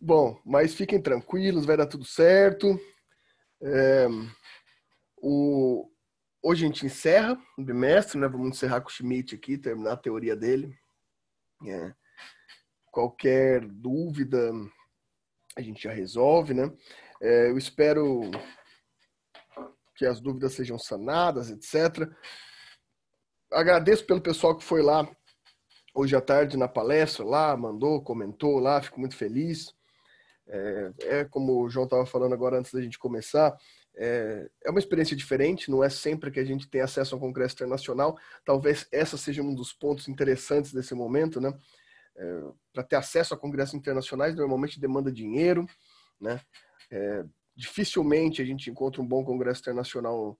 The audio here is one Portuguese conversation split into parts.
Bom, mas fiquem tranquilos, vai dar tudo certo. É, o, Hoje a gente encerra o bimestre, né? Vamos encerrar com o Schmidt aqui, terminar a teoria dele. É, Qualquer dúvida a gente já resolve, né? Eu espero que as dúvidas sejam sanadas, etc. Agradeço pelo pessoal que foi lá hoje à tarde na palestra, lá, mandou, comentou lá, fico muito feliz. Como o João estava falando agora antes da gente começar, é uma experiência diferente, não é sempre que a gente tem acesso ao Congresso Internacional. Talvez essa seja um dos pontos interessantes desse momento, né? Para ter acesso a congressos internacionais, normalmente demanda dinheiro, né? Dificilmente a gente encontra um bom congresso internacional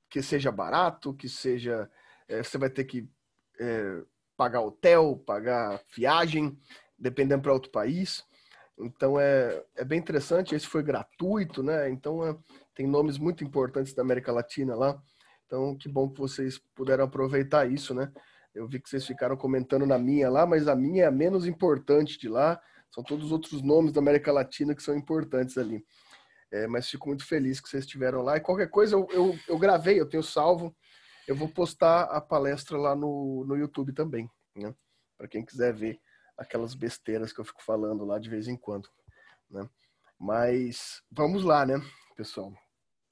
que seja barato, que seja... você vai ter que pagar hotel, pagar viagem, dependendo para outro país. Então é bem interessante. Esse foi gratuito, né? Então tem nomes muito importantes da América Latina lá. Então que bom que vocês puderam aproveitar isso, né? Eu vi que vocês ficaram comentando na minha lá, mas a minha é a menos importante de lá. São todos os outros nomes da América Latina que são importantes ali. Mas fico muito feliz que vocês estiveram lá. E qualquer coisa eu gravei, eu tenho salvo. Eu vou postar a palestra lá no YouTube também, né? Para quem quiser ver aquelas besteiras que eu fico falando lá de vez em quando, né? Mas vamos lá, né, pessoal?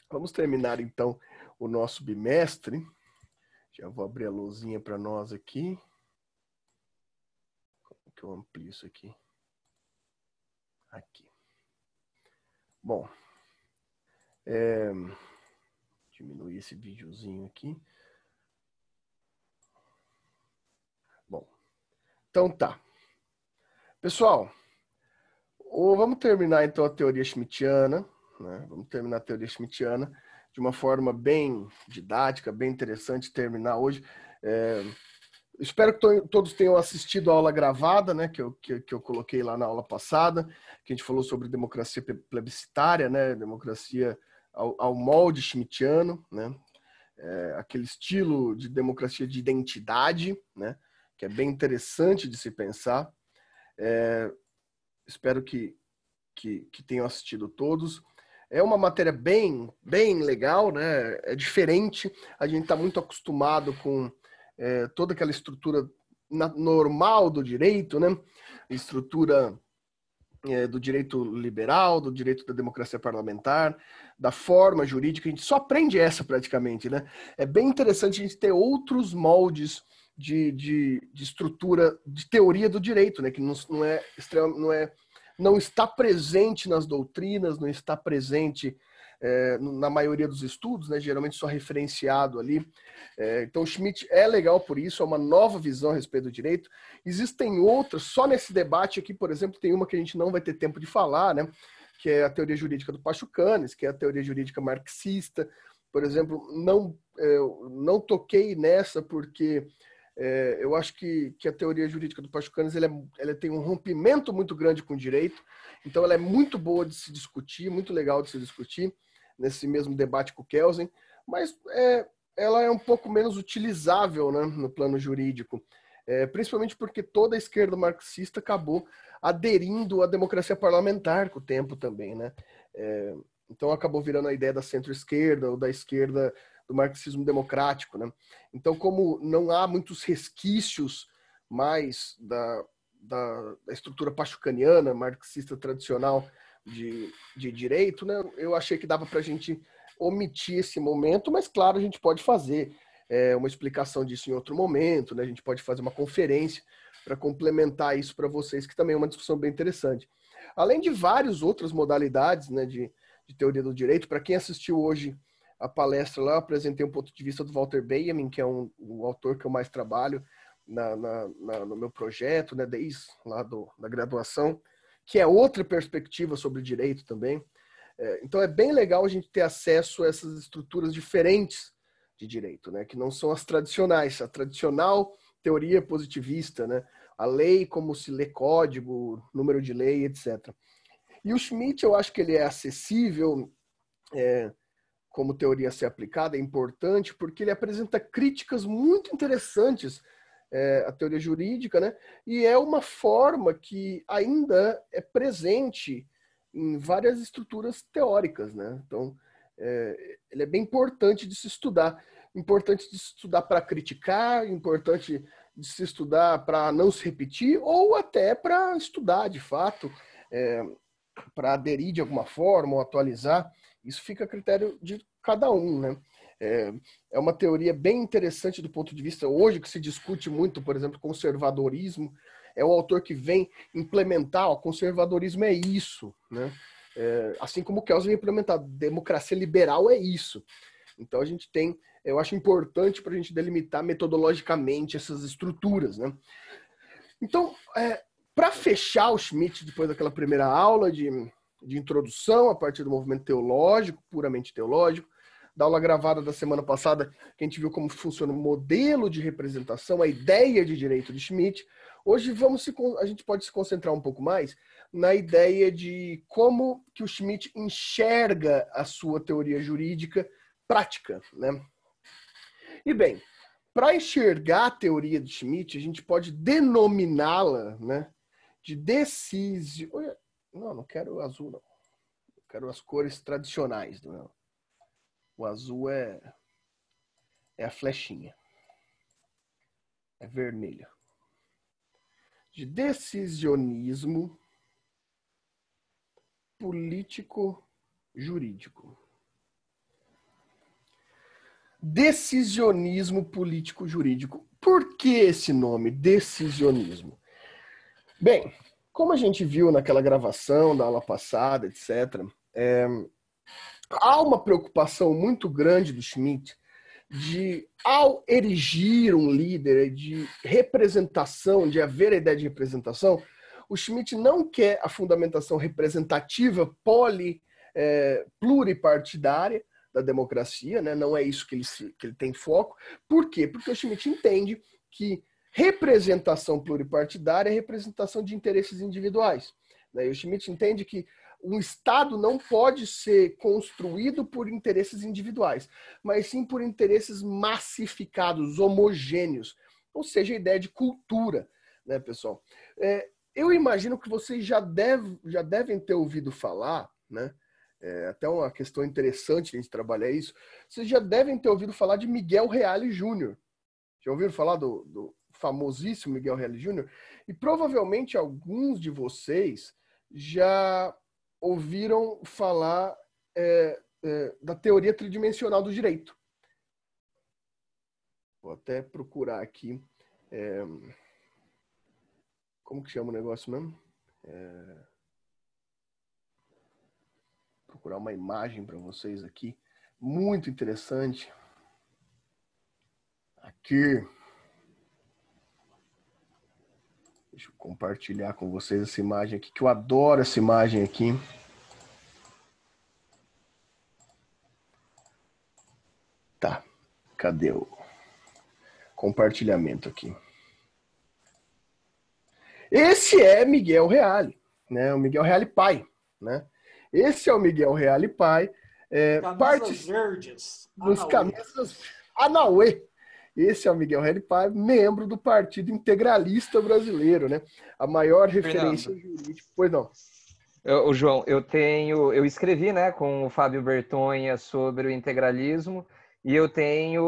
Vamos terminar então o nosso bimestre. Já vou abrir a luzinha para nós aqui. Como que eu amplio isso aqui? Aqui. Bom, diminuir esse videozinho aqui. Bom, então tá. Pessoal, vamos terminar então a teoria schmittiana, né? Vamos terminar a teoria schmittiana de uma forma bem didática, bem interessante terminar hoje. Espero que todos tenham assistido a aula gravada, né, que eu coloquei lá na aula passada, que a gente falou sobre democracia plebiscitária, né, democracia ao molde schmittiano, né, aquele estilo de democracia de identidade, né, que é bem interessante de se pensar. Espero que tenham assistido todos. É uma matéria bem legal, né? É diferente. A gente está muito acostumado com toda aquela estrutura normal do direito, né? Estrutura do direito liberal, do direito da democracia parlamentar, da forma jurídica. A gente só aprende essa praticamente, né? É bem interessante a gente ter outros moldes de estrutura, de teoria do direito, né? Que não está presente nas doutrinas, não está presente na maioria dos estudos, né? Geralmente só referenciado ali. Então, Schmitt é legal por isso, é uma nova visão a respeito do direito. Existem outras, só nesse debate aqui, por exemplo, tem uma que a gente não vai ter tempo de falar, né? Que é a teoria jurídica do Pachucanes, que é a teoria jurídica marxista. Por exemplo, não toquei nessa porque eu acho que a teoria jurídica do Pachucanes ela tem um rompimento muito grande com o direito, então ela é muito boa de se discutir, muito legal de se discutir, nesse mesmo debate com o Kelsen, mas ela é um pouco menos utilizável, né, no plano jurídico, principalmente porque toda a esquerda marxista acabou aderindo à democracia parlamentar com o tempo também, né? Então acabou virando a ideia da centro-esquerda ou da esquerda do marxismo democrático, né? Então, como não há muitos resquícios mais da estrutura pachucaniana, marxista tradicional de direito, né? Eu achei que dava para a gente omitir esse momento, mas claro, a gente pode fazer uma explicação disso em outro momento, né? A gente pode fazer uma conferência para complementar isso para vocês, que também é uma discussão bem interessante. Além de várias outras modalidades, né, de teoria do direito, para quem assistiu hoje a palestra lá, eu apresentei um ponto de vista do Walter Benjamin, que é o autor que eu mais trabalho no meu projeto, né, desde lá da graduação, que é outra perspectiva sobre o direito também. Então é bem legal a gente ter acesso a essas estruturas diferentes de direito, né, que não são as tradicionais. A tradicional teoria positivista, né, a lei, como se lê código, número de lei, etc. E o Schmitt, eu acho que ele é acessível como teoria a ser aplicada, é importante, porque ele apresenta críticas muito interessantes a teoria jurídica, né? E é uma forma que ainda é presente em várias estruturas teóricas, né? Então, ele é bem importante de se estudar. Importante de se estudar para criticar, importante de se estudar para não se repetir, ou até para estudar, de fato, para aderir de alguma forma ou atualizar. Isso fica a critério de cada um, né? É uma teoria bem interessante do ponto de vista hoje que se discute muito, por exemplo, conservadorismo. É o autor que vem implementar, o conservadorismo é isso, né? Assim como o Kelsen vem implementar, democracia liberal é isso. Então a gente tem, eu acho importante para a gente delimitar metodologicamente essas estruturas, né? Então, para fechar o Schmitt, depois daquela primeira aula de introdução a partir do movimento teológico, puramente teológico, da aula gravada da semana passada, que a gente viu como funciona o modelo de representação, a ideia de direito de Schmitt. Hoje a gente pode se concentrar um pouco mais na ideia de como que o Schmitt enxerga a sua teoria jurídica prática, né? E bem, para enxergar a teoria de Schmitt, a gente pode denominá-la, né, de decisão. Não quero azul, não. Eu quero as cores tradicionais. Não. O azul é a flechinha. É vermelho. De decisionismo político-jurídico. Decisionismo político-jurídico. Por que esse nome, decisionismo? Bem, como a gente viu naquela gravação da aula passada, etc., há uma preocupação muito grande do Schmitt de, ao erigir um líder de representação, de haver a ideia de representação, o Schmitt não quer a fundamentação representativa pluripartidária da democracia, né? Não é isso que ele tem foco. Por quê? Porque o Schmitt entende que representação pluripartidária é representação de interesses individuais, né? E o Schmitt entende que um Estado não pode ser construído por interesses individuais, mas sim por interesses massificados, homogêneos, ou seja, a ideia de cultura, né, pessoal? Eu imagino que vocês já devem ter ouvido falar, né? Até uma questão interessante de a gente trabalhar isso. Vocês já devem ter ouvido falar de Miguel Reale Júnior. Já ouviram falar do famosíssimo Miguel Reale Júnior? E provavelmente alguns de vocês já ouviram falar da teoria tridimensional do direito. Vou até procurar aqui. Como que chama o negócio mesmo? Procurar uma imagem para vocês aqui. Muito interessante. Aqui. Deixa eu compartilhar com vocês essa imagem aqui, que eu adoro essa imagem aqui. Tá. Cadê o compartilhamento aqui? Esse é Miguel Reale, né? O Miguel Reale pai, né? Esse é o Miguel Reale pai. Camisas verdes. Nos camisas Anauê. Esse é o Miguel Reale pai, membro do Partido Integralista Brasileiro, né? A maior referência jurídica. Pois não. João, eu escrevi, né, com o Fábio Bertonha sobre o integralismo, e eu tenho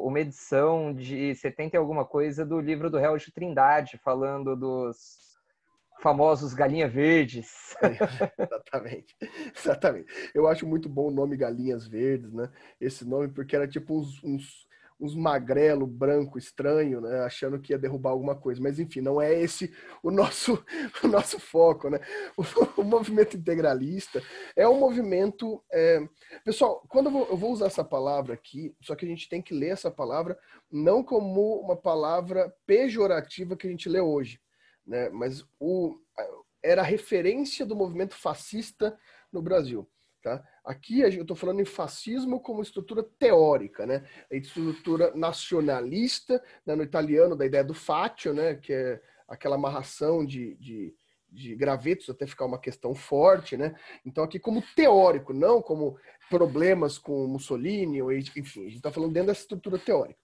uma edição de 70 e alguma coisa do livro do Hélio Trindade, falando dos famosos Galinha Verdes. Exatamente. Eu acho muito bom o nome Galinhas Verdes, né? Esse nome, porque era tipo uns magrelo branco estranho, né? Achando que ia derrubar alguma coisa. Mas, enfim, não é esse o nosso foco, né? O movimento integralista é um movimento... Pessoal, quando eu vou usar essa palavra aqui, só que a gente tem que ler essa palavra não como uma palavra pejorativa que a gente lê hoje, né? Mas era a referência do movimento fascista no Brasil. Tá? Aqui eu estou falando em fascismo como estrutura teórica, né? A estrutura nacionalista, né? No italiano, da ideia do fatio, né? Que é aquela amarração de gravetos até ficar uma questão forte, né? Então aqui como teórico, não como problemas com Mussolini, ou, enfim, a gente está falando dentro dessa estrutura teórica.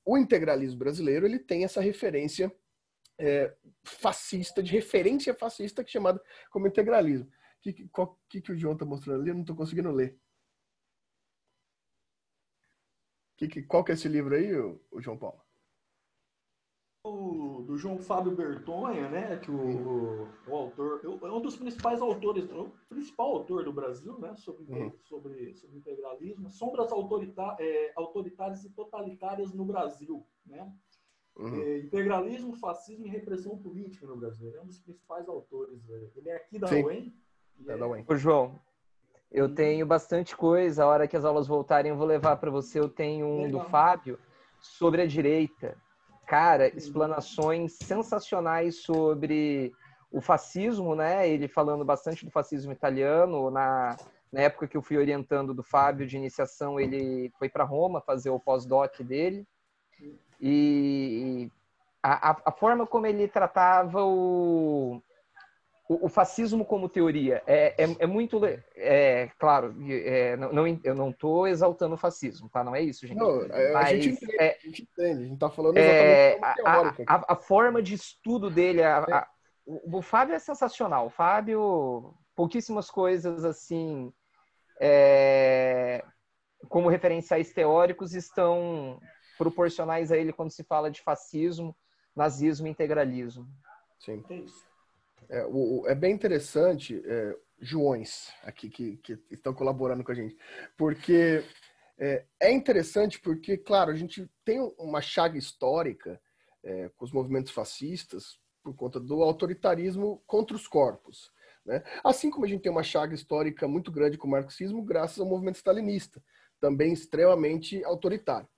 o integralismo brasileiro ele tem essa referência fascista, de referência fascista, que é chamada como integralismo. O que o João está mostrando ali? Eu não estou conseguindo ler. Qual que é esse livro aí, o João Paulo? Do João Fábio Bertonha, né? Que o autor é um dos principais autores, o principal autor do Brasil, né? Sobre integralismo, sombras autoritárias e totalitárias no Brasil, né? Integralismo, fascismo e repressão política no Brasil. Ele é um dos principais autores. Ele é aqui da UEM. Ô, João, eu tenho bastante coisa. A hora que as aulas voltarem, eu vou levar para você. Eu tenho um do Fábio sobre a direita. Cara, explanações sensacionais sobre o fascismo, né? Ele falando bastante do fascismo italiano. Na época que eu fui orientando do Fábio de iniciação, ele foi para Roma fazer o pós-doc dele. E a forma como ele tratava o fascismo como teoria é muito... claro, eu não estou exaltando o fascismo, tá? Não é isso, gente. Não, a gente entende, a gente está falando exatamente como teórica. A forma de estudo dele... O Fábio é sensacional. O Fábio, pouquíssimas coisas assim... como referenciais teóricos estão proporcionais a ele quando se fala de fascismo, nazismo e integralismo. Sim. É bem interessante, Joões, aqui que estão colaborando com a gente, porque é interessante porque, claro, a gente tem uma chaga histórica com os movimentos fascistas por conta do autoritarismo contra os corpos, né? Assim como a gente tem uma chaga histórica muito grande com o marxismo graças ao movimento stalinista, também extremamente autoritário.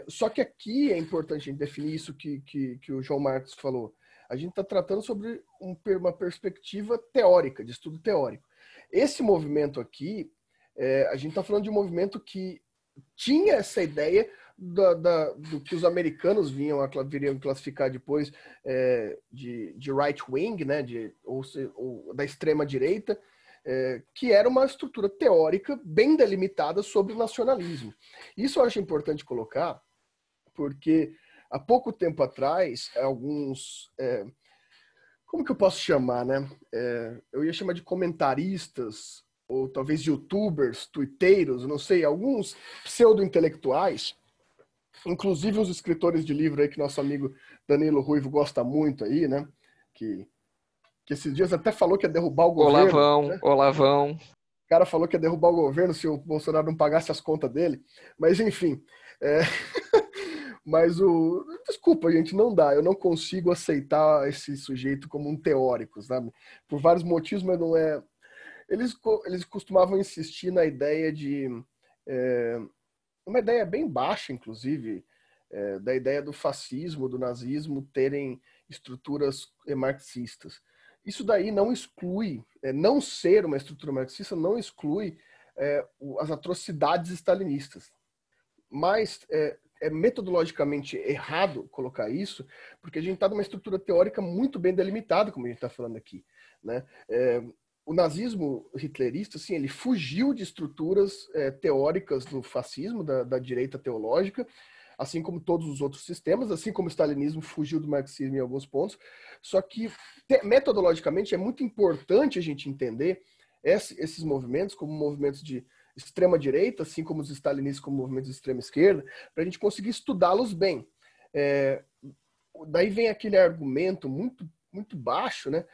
Só que aqui é importante a gente definir isso que o João Marcos falou. A gente está tratando sobre uma perspectiva teórica, de estudo teórico. Esse movimento aqui, a gente está falando de um movimento que tinha essa ideia do que os americanos viriam classificar depois de right wing, né, ou da extrema direita, que era uma estrutura teórica bem delimitada sobre o nacionalismo. Isso eu acho importante colocar, porque há pouco tempo atrás, alguns... como que eu posso chamar, né? Eu ia chamar de comentaristas, ou talvez youtubers, twitteiros, não sei, alguns pseudo-intelectuais, inclusive os escritores de livro aí que nosso amigo Danilo Ruivo gosta muito aí, né? Que esses dias até falou que ia derrubar o governo. Olavão. O cara falou que ia derrubar o governo se o Bolsonaro não pagasse as contas dele. Mas, enfim. Mas desculpa, gente, não dá. Eu não consigo aceitar esse sujeito como um teórico, sabe? Por vários motivos, mas não é... Eles costumavam insistir na ideia de... uma ideia bem baixa, inclusive, da ideia do fascismo, do nazismo terem estruturas marxistas. Isso daí não exclui, não ser uma estrutura marxista não exclui as atrocidades stalinistas. Mas é metodologicamente errado colocar isso, porque a gente está numa estrutura teórica muito bem delimitada, como a gente está falando aqui, né? O nazismo hitlerista, assim, ele fugiu de estruturas teóricas do fascismo, da direita teológica, assim como todos os outros sistemas, assim como o stalinismo fugiu do marxismo em alguns pontos. Só que, metodologicamente, é muito importante a gente entender esses movimentos como movimentos de extrema-direita, assim como os stalinistas como movimentos de extrema-esquerda, para a gente conseguir estudá-los bem. Daí vem aquele argumento muito, muito baixo, né?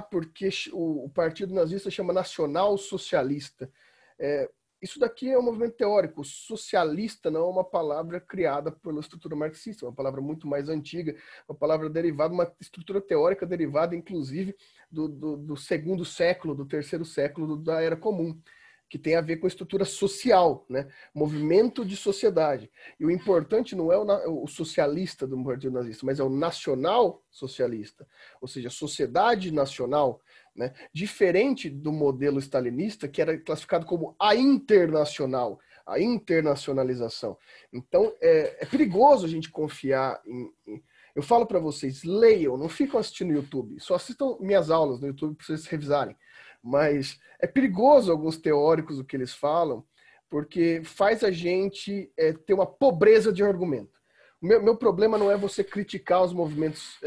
Porque o partido nazista chama Nacional Socialista. Isso daqui é um movimento teórico. Socialista não é uma palavra criada pela estrutura marxista, é uma palavra muito mais antiga, uma palavra derivada, uma estrutura teórica derivada, inclusive, do segundo século, do terceiro século da Era Comum, que tem a ver com a estrutura social, né? Movimento de sociedade. E o importante não é o socialista do partido nazista, mas é o nacional socialista, ou seja, sociedade nacional, né? Diferente do modelo stalinista, que era classificado como a internacional, a internacionalização. Então, é perigoso a gente confiar Eu falo para vocês, leiam, não ficam assistindo no YouTube, só assistam minhas aulas no YouTube para vocês revisarem. Mas é perigoso alguns teóricos o que eles falam, porque faz a gente ter uma pobreza de argumento. Meu problema não é você criticar os movimentos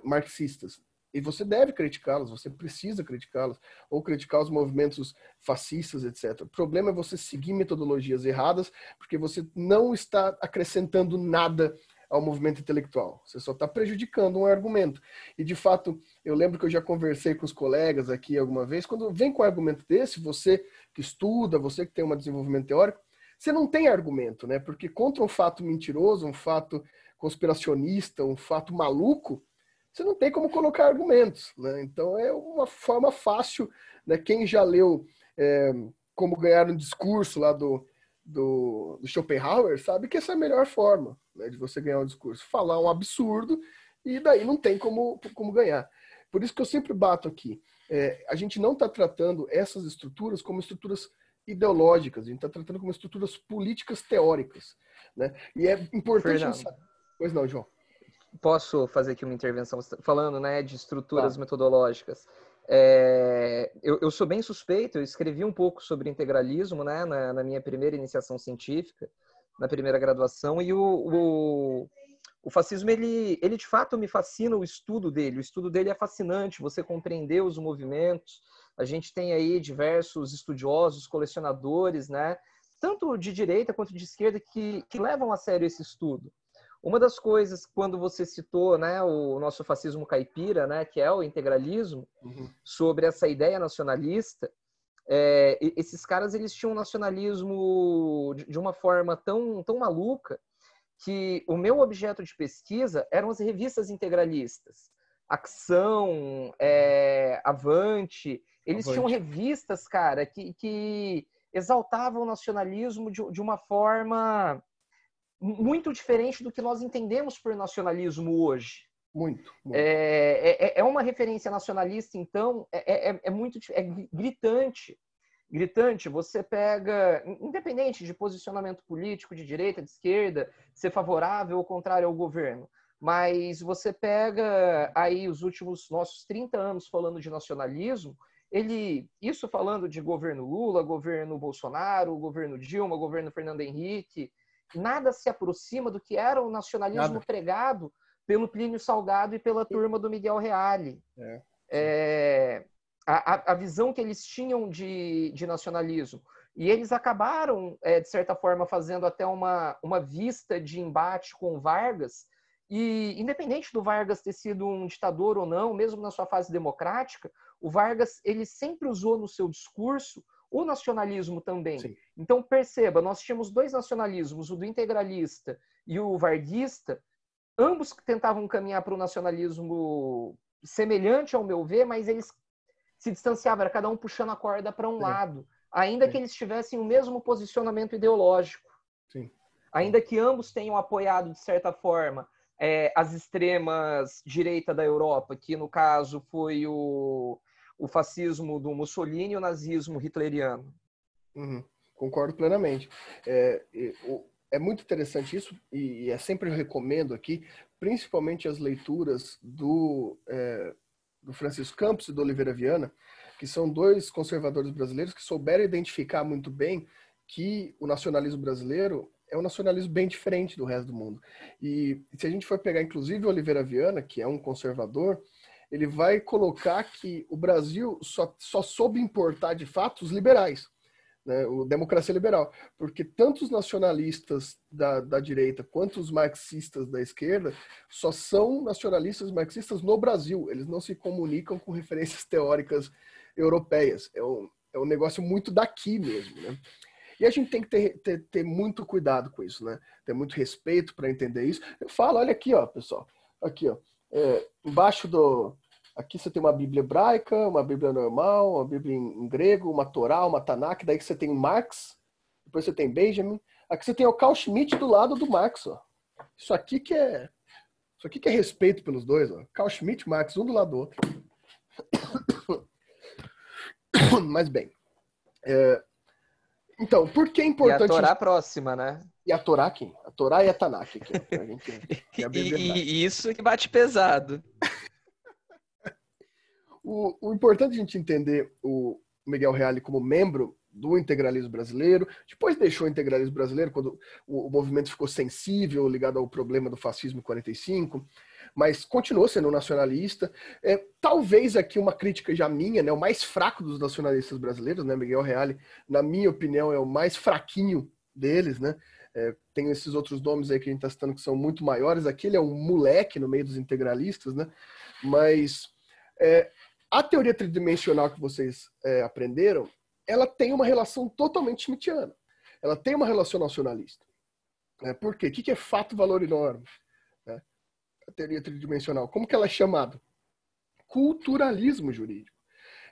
marxistas. E você deve criticá-los, você precisa criticá-los, ou criticar os movimentos fascistas, etc. O problema é você seguir metodologias erradas, porque você não está acrescentando nada ao movimento intelectual. Você só está prejudicando um argumento. E, de fato, eu lembro que eu já conversei com os colegas aqui alguma vez, quando vem com um argumento desse, você que estuda, você que tem um desenvolvimento teórico, você não tem argumento, né? Porque contra um fato mentiroso, um fato conspiracionista, um fato maluco, você não tem como colocar argumentos, né? Então é uma forma fácil, né? Quem já leu Como Ganhar um Discurso lá do Schopenhauer sabe que essa é a melhor forma, né, de você ganhar um discurso. Falar um absurdo e daí não tem como ganhar. Por isso que eu sempre bato aqui. A gente não está tratando essas estruturas como estruturas ideológicas, a gente está tratando como estruturas políticas teóricas, né? E é importante... Pois não, João. Posso fazer aqui uma intervenção falando, né, de estruturas metodológicas? Eu sou bem suspeito, eu escrevi um pouco sobre integralismo, né, na minha primeira iniciação científica, na primeira graduação, e o fascismo, ele de fato me fascina o estudo dele é fascinante, você compreender os movimentos, a gente tem aí diversos estudiosos, colecionadores, né, tanto de direita quanto de esquerda, que levam a sério esse estudo. Uma das coisas, quando você citou, né, o nosso fascismo caipira, né, que é o integralismo, sobre essa ideia nacionalista, esses caras eles tinham um nacionalismo de uma forma tão maluca que o meu objeto de pesquisa eram as revistas integralistas. Ação, Avante, eles tinham revistas, cara, que exaltavam o nacionalismo de uma forma muito diferente do que nós entendemos por nacionalismo hoje. Muito. É uma referência nacionalista, então, muito gritante. Gritante, você pega, independente de posicionamento político, de direita, de esquerda, ser favorável ou contrário ao governo, mas você pega aí os últimos nossos 30 anos falando de nacionalismo, isso falando de governo Lula, governo Bolsonaro, governo Dilma, governo Fernando Henrique, nada se aproxima do que era o nacionalismo pregado pelo Plínio Salgado e pela turma do Miguel Reale. A visão que eles tinham de nacionalismo. E eles acabaram, de certa forma, fazendo até uma vista de embate com o Vargas. E, independente do Vargas ter sido um ditador ou não, mesmo na sua fase democrática, o Vargas ele sempre usou no seu discurso o nacionalismo também. Sim. Então, perceba, nós tínhamos dois nacionalismos, o do integralista e o varguista, ambos tentavam caminhar para o nacionalismo semelhante, ao meu ver, mas eles se distanciavam, era cada um puxando a corda para um lado, ainda que eles tivessem o mesmo posicionamento ideológico. Sim. Ainda que ambos tenham apoiado, de certa forma, as extremas direita da Europa, que no caso foi o fascismo do Mussolini e o nazismo hitleriano. Concordo plenamente. É muito interessante isso, e sempre eu recomendo aqui, principalmente as leituras do Francisco Campos e do Oliveira Viana, que são dois conservadores brasileiros que souberam identificar muito bem que o nacionalismo brasileiro é um nacionalismo bem diferente do resto do mundo. E se a gente for pegar, inclusive, o Oliveira Viana, que é um conservador, ele vai colocar que o Brasil só soube importar, de fato, os liberais, né? O democracia liberal. Porque tanto os nacionalistas da direita quanto os marxistas da esquerda só são nacionalistas marxistas no Brasil. Eles não se comunicam com referências teóricas europeias. É um negócio muito daqui mesmo, né? E a gente tem que ter muito cuidado com isso, né? Ter muito respeito para entender isso. Eu falo, olha aqui, ó, pessoal. Aqui, ó. Embaixo aqui você tem uma Bíblia hebraica, uma Bíblia normal, uma Bíblia em grego, uma Torá, uma Tanakh. Daí você tem Marx, depois você tem Benjamin. Aqui você tem o Carl Schmitt do lado do Marx, ó. Isso aqui que é respeito pelos dois, ó. Carl Schmitt e Marx, um do lado do outro. Mas bem... Então, por que é importante... E a Torá próxima, né? E a Torá quem? A Torá e a Tanakh. Aqui, e isso que bate pesado. O importante a gente entender o Miguel Reale como membro do integralismo brasileiro, depois deixou o integralismo brasileiro quando o movimento ficou sensível, ligado ao problema do fascismo em 45, mas continuou sendo nacionalista. Talvez aqui uma crítica já minha, né, o mais fraco dos nacionalistas brasileiros, né, Miguel Reale, na minha opinião, é o mais fraquinho deles, né? Tem esses outros nomes aí que a gente está citando que são muito maiores. Aqui ele é um moleque no meio dos integralistas, né? Mas a teoria tridimensional que vocês aprenderam, ela tem uma relação totalmente schmittiana. Ela tem uma relação nacionalista. Por quê? O que é fato, valor e norma? A teoria tridimensional. Como que ela é chamada? Culturalismo jurídico.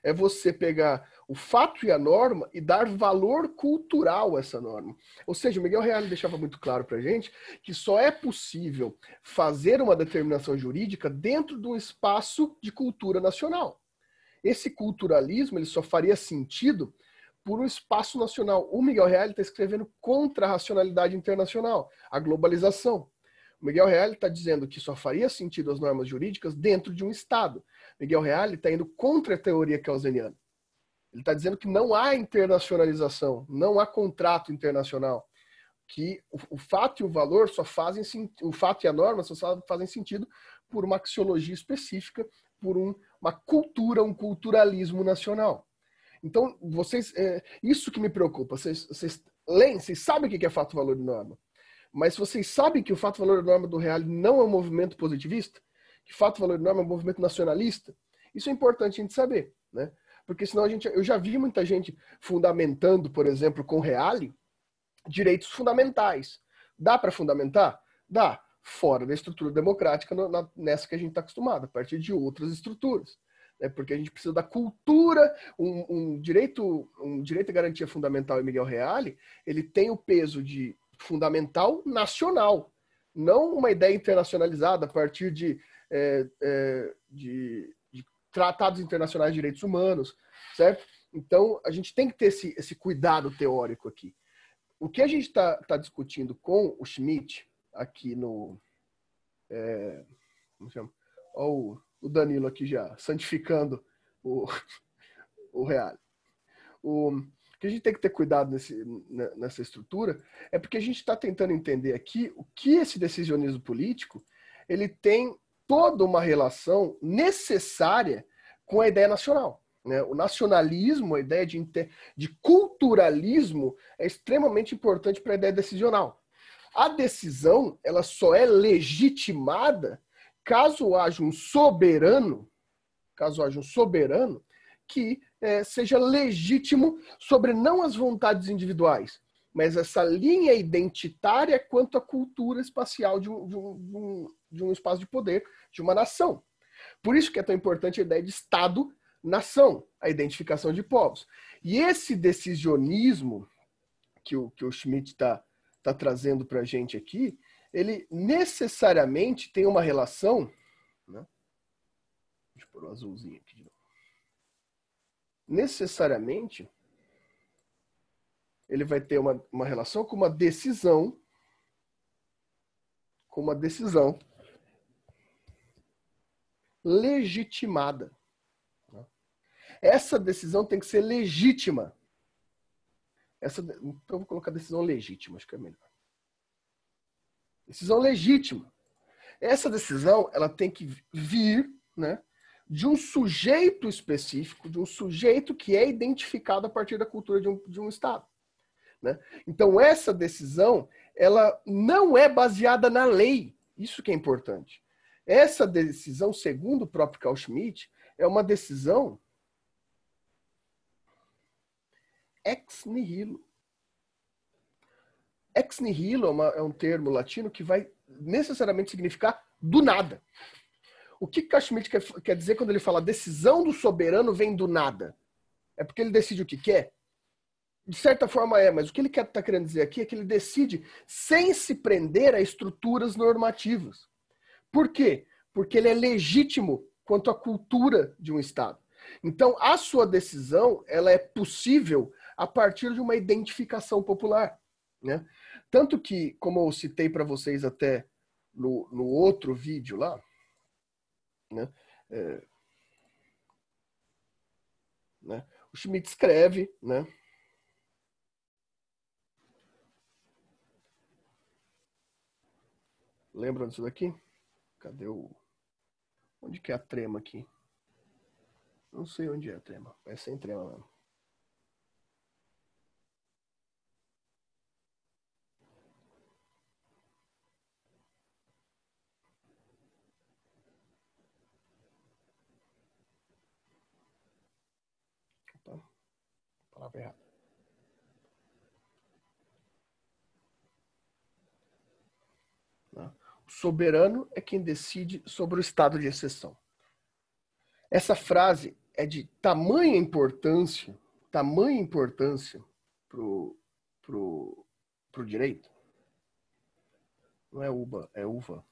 É você pegar o fato e a norma e dar valor cultural a essa norma. Ou seja, o Miguel Reale deixava muito claro para a gente que só é possível fazer uma determinação jurídica dentro de um espaço de cultura nacional. Esse culturalismo ele só faria sentido por um espaço nacional. O Miguel Reale está escrevendo contra a racionalidade internacional, a globalização. O Miguel Reale está dizendo que só faria sentido as normas jurídicas dentro de um Estado. Miguel Reale está indo contra a teoria keynesiana. Ele está dizendo que não há internacionalização, não há contrato internacional, que o fato e o valor só fazem o fato e a norma só fazem sentido por uma axiologia específica, por uma cultura, um culturalismo nacional. Então, isso que me preocupa. Vocês leem, vocês sabem o que é fato, valor e norma. Mas vocês sabem que o fato, valor e norma do Reale não é um movimento positivista? Que fato, valor e norma é um movimento nacionalista? Isso é importante a gente saber, né? Porque senão eu já vi muita gente fundamentando, por exemplo, com Reale, direitos fundamentais. Dá para fundamentar? Dá. Fora da estrutura democrática nessa que a gente está acostumado, a partir de outras estruturas. Porque a gente precisa da cultura, um direito e garantia fundamental em Miguel Reale, ele tem o peso de fundamental nacional, não uma ideia internacionalizada a partir de tratados internacionais de direitos humanos, certo? Então, a gente tem que ter esse cuidado teórico aqui. O que a gente está discutindo com o Schmitt, aqui no... como chama? Olha o Danilo aqui já, santificando o Reale. O que a gente tem que ter cuidado nessa estrutura é porque a gente está tentando entender aqui o que esse decisionismo político ele tem toda uma relação necessária com a ideia nacional. Né? O nacionalismo, a ideia de culturalismo é extremamente importante para a ideia decisional. A decisão ela só é legitimada caso haja um soberano que seja legítimo sobre não as vontades individuais, mas essa linha identitária quanto à cultura espacial de um espaço de poder, de uma nação. Por isso que é tão importante a ideia de Estado-nação, a identificação de povos. E esse decisionismo que o Schmitt está trazendo para a gente aqui, ele necessariamente tem uma relação... Né? Deixa eu pôr o azulzinho aqui de novo. Necessariamente, ele vai ter uma relação com uma decisão legitimada. Essa decisão tem que ser legítima. Então, eu vou colocar decisão legítima, acho que é melhor. Decisão legítima. Essa decisão ela tem que vir, né, de um sujeito específico, de um sujeito que é identificado a partir da cultura de um Estado. Né? Então, essa decisão ela não é baseada na lei. Isso que é importante. Essa decisão, segundo o próprio Carl Schmitt, é uma decisão ex nihilo. Ex nihilo é um termo latino que vai necessariamente significar do nada. O que Carl Schmitt quer dizer quando ele fala decisão do soberano vem do nada? É porque ele decide o que quer? De certa forma mas o que ele está querendo dizer aqui é que ele decide sem se prender a estruturas normativas. Por quê? Porque ele é legítimo quanto à cultura de um Estado. Então, a sua decisão ela é possível a partir de uma identificação popular. Né? Tanto que, como eu citei para vocês até no outro vídeo lá, né? O Schmitt escreve, né? Lembram disso daqui? Cadê o... Onde que é a trema aqui? Não sei onde é a trema. É sem trema mesmo. Opa, palavra errada. O soberano é quem decide sobre o estado de exceção. Essa frase é de tamanha importância pro direito. Não é uva, é uva.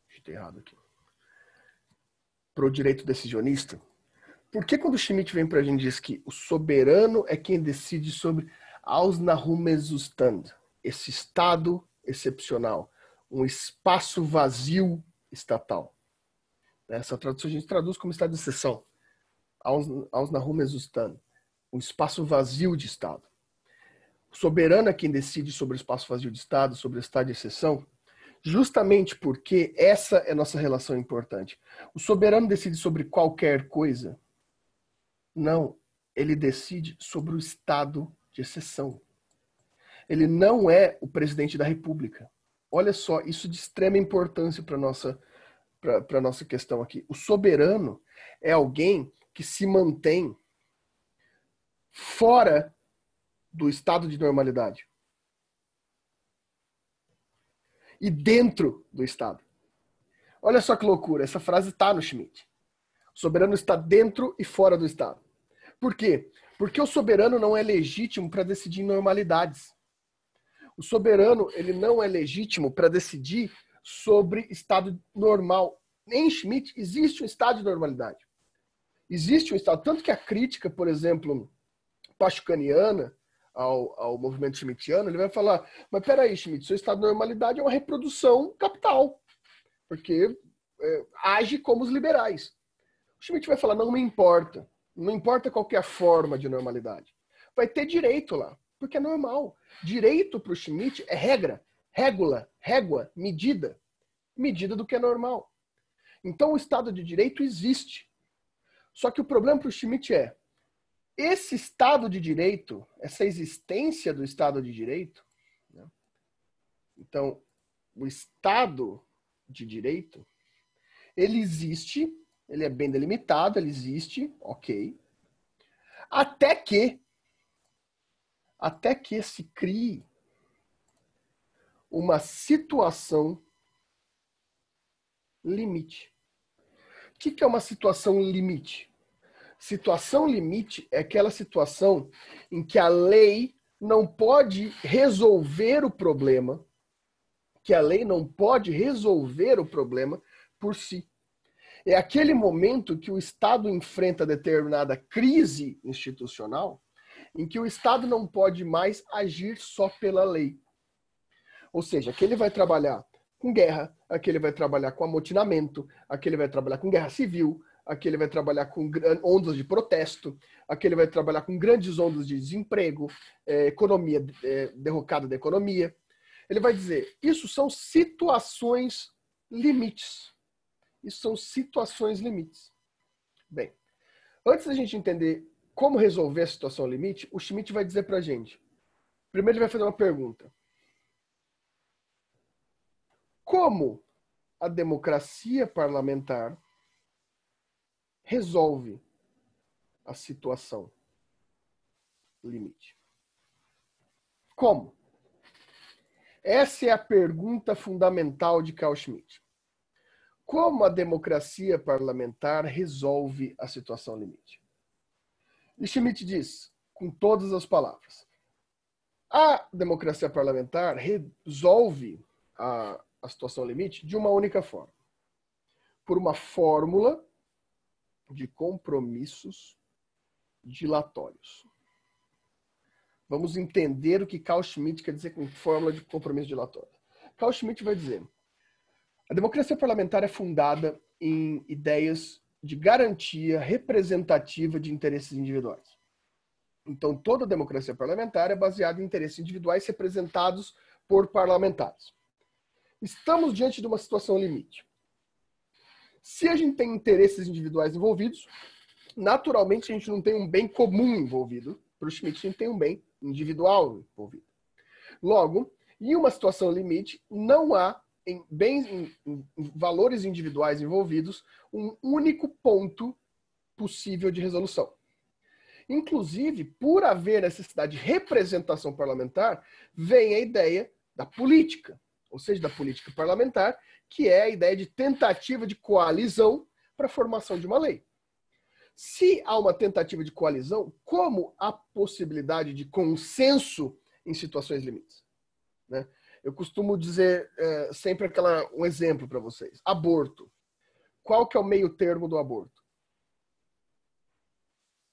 Estou errado aqui. Pro direito decisionista. Por que quando o Schmitt vem pra gente e diz que o soberano é quem decide sobre Ausnahmezustand, esse estado excepcional, um espaço vazio estatal? Essa tradução a gente traduz como estado de exceção. Ausnahmezustand, um espaço vazio de estado. O soberano é quem decide sobre o espaço vazio de estado, sobre o estado de exceção, justamente porque essa é a nossa relação importante. O soberano decide sobre qualquer coisa? Não, ele decide sobre o estado de exceção. Ele não é o presidente da República. Olha só, isso de extrema importância para a nossa questão aqui. O soberano é alguém que se mantém fora do estado de normalidade e dentro do estado. Olha só que loucura, essa frase está no Schmitt. O soberano está dentro e fora do estado. Por quê? Porque o soberano não é legítimo para decidir normalidades. O soberano, ele não é legítimo para decidir sobre estado normal. Em Schmitt existe um estado de normalidade. Existe um estado, tanto que a crítica, por exemplo, pachucaniana ao movimento schmittiano, ele vai falar, mas peraí, Schmitt, seu estado de normalidade é uma reprodução capital, porque age como os liberais. O Schmitt vai falar, não me importa, não importa qual que é a forma de normalidade. Vai ter direito lá, porque é normal. Direito para o Schmitt é regra, régua, medida do que é normal. Então o Estado de Direito existe. Só que o problema para o Schmitt é, esse Estado de Direito, essa existência do Estado de Direito, né? Então, o Estado de Direito, ele existe, ele é bem delimitado, ele existe, ok, até que se crie uma situação limite. O que é uma situação limite? Situação limite é aquela situação em que a lei não pode resolver o problema, por si. É aquele momento que o Estado enfrenta determinada crise institucional, em que o Estado não pode mais agir só pela lei. Ou seja, aqui ele vai trabalhar com guerra, aqui ele vai trabalhar com amotinamento, aqui ele vai trabalhar com guerra civil, aqui ele vai trabalhar com ondas de protesto, aqui ele vai trabalhar com grandes ondas de desemprego, economia, derrocada da economia. Ele vai dizer, isso são situações limites. Bem, antes da gente entender como resolver a situação limite, o Schmitt vai dizer pra gente. Primeiro ele vai fazer uma pergunta. Como a democracia parlamentar resolve a situação limite? Como? Essa é a pergunta fundamental de Carl Schmitt. Como a democracia parlamentar resolve a situação limite? E Schmitt diz, com todas as palavras, a democracia parlamentar resolve a situação limite de uma única forma. Por uma fórmula de compromissos dilatórios. Vamos entender o que Carl Schmitt quer dizer com fórmula de compromisso dilatório. Carl Schmitt vai dizer, a democracia parlamentar é fundada em ideias de garantia representativa de interesses individuais. Então, toda a democracia parlamentar é baseada em interesses individuais representados por parlamentares. Estamos diante de uma situação limite. Se a gente tem interesses individuais envolvidos, naturalmente a gente não tem um bem comum envolvido. Para o Schmitt, a gente tem um bem individual envolvido. Logo, em uma situação limite, não há em valores individuais envolvidos um único ponto possível de resolução. Inclusive, por haver necessidade de representação parlamentar, vem a ideia da política, ou seja, da política parlamentar, que é a ideia de tentativa de coalizão para a formação de uma lei. Se há uma tentativa de coalizão, como há possibilidade de consenso em situações limites? Né? Eu costumo dizer sempre um exemplo para vocês. Aborto. Qual que é o meio termo do aborto?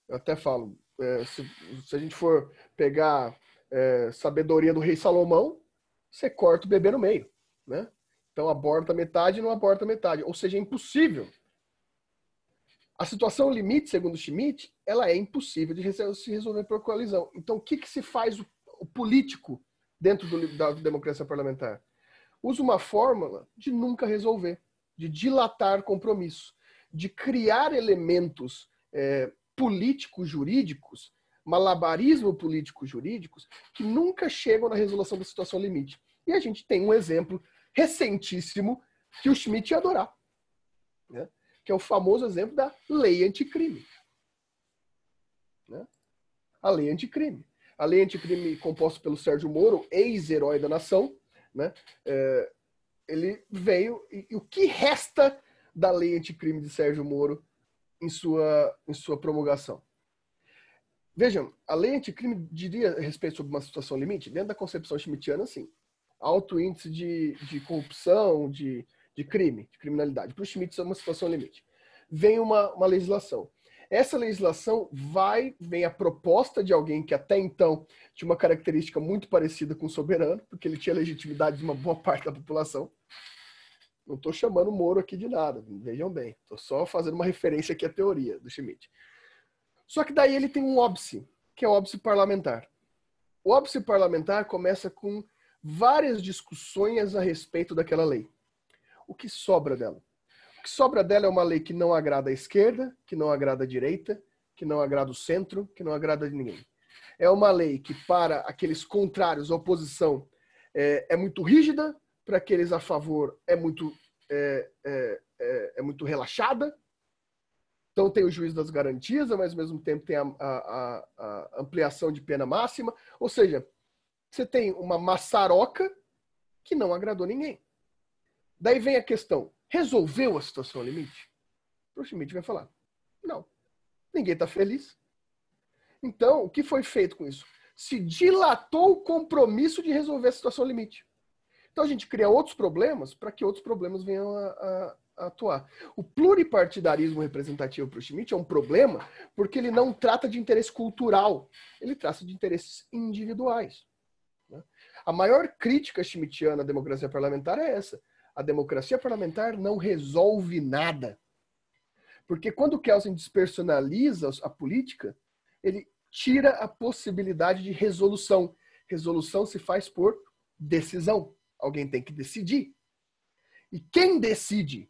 Eu até falo, se a gente for pegar sabedoria do rei Salomão, você corta o bebê no meio. Né? Então aborta metade e não aborta metade. Ou seja, é impossível. A situação limite, segundo Schmitt, ela é impossível de se resolver por coalizão. Então, o que se faz o político dentro da democracia parlamentar? Usa uma fórmula de nunca resolver, de dilatar compromisso, de criar elementos político-jurídicos, malabarismo político-jurídicos, que nunca chegam na resolução da situação limite. E a gente tem um exemplo recentíssimo que o Schmitt ia adorar, né? Que é o famoso exemplo da lei anticrime. Né? A lei anticrime. A lei anticrime composta pelo Sérgio Moro, ex-herói da nação, né? Ele veio, e o que resta da lei anticrime de Sérgio Moro em sua promulgação? Vejam, a lei anticrime diria a respeito sobre uma situação limite, dentro da concepção schmittiana, sim. Alto índice de corrupção, de crime, de criminalidade. Para o Schmitt, isso é uma situação limite. Vem uma legislação. Essa legislação vem a proposta de alguém que até então tinha uma característica muito parecida com o soberano, porque ele tinha legitimidade de uma boa parte da população. Não estou chamando o Moro aqui de nada, vejam bem. Estou só fazendo uma referência aqui à teoria do Schmitt. Só que daí ele tem um óbice, que é o óbice parlamentar. O óbice parlamentar começa com várias discussões a respeito daquela lei. O que sobra dela? O que sobra dela é uma lei que não agrada a esquerda, que não agrada a direita, que não agrada o centro, que não agrada ninguém. É uma lei que, para aqueles contrários, a oposição é muito rígida, para aqueles a favor é muito relaxada. Então tem o juízo das garantias, mas ao mesmo tempo tem a ampliação de pena máxima. Ou seja, você tem uma maçaroca que não agradou ninguém. Daí vem a questão, resolveu a situação limite? O Schmitt vai falar, não, ninguém está feliz. Então, o que foi feito com isso? Se dilatou o compromisso de resolver a situação limite. Então a gente cria outros problemas para que outros problemas venham a atuar. O pluripartidarismo representativo para o Schmitt é um problema porque ele não trata de interesse cultural, ele trata de interesses individuais. Né? A maior crítica schmittiana à democracia parlamentar é essa. A democracia parlamentar não resolve nada. Porque quando o Kelsen despersonaliza a política, ele tira a possibilidade de resolução. Resolução se faz por decisão. Alguém tem que decidir. E quem decide?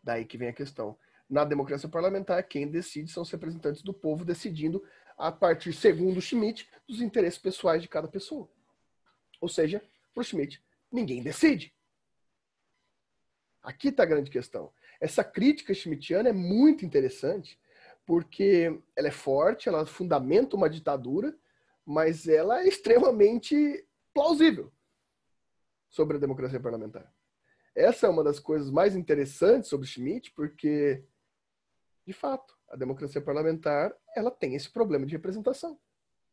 Daí que vem a questão. Na democracia parlamentar, quem decide são os representantes do povo decidindo a partir, segundo Schmitt, dos interesses pessoais de cada pessoa. Ou seja, para o Schmitt, ninguém decide. Aqui está a grande questão. Essa crítica schmittiana é muito interessante porque ela é forte, ela fundamenta uma ditadura, mas ela é extremamente plausível sobre a democracia parlamentar. Essa é uma das coisas mais interessantes sobre Schmitt, porque, de fato, a democracia parlamentar ela tem esse problema de representação.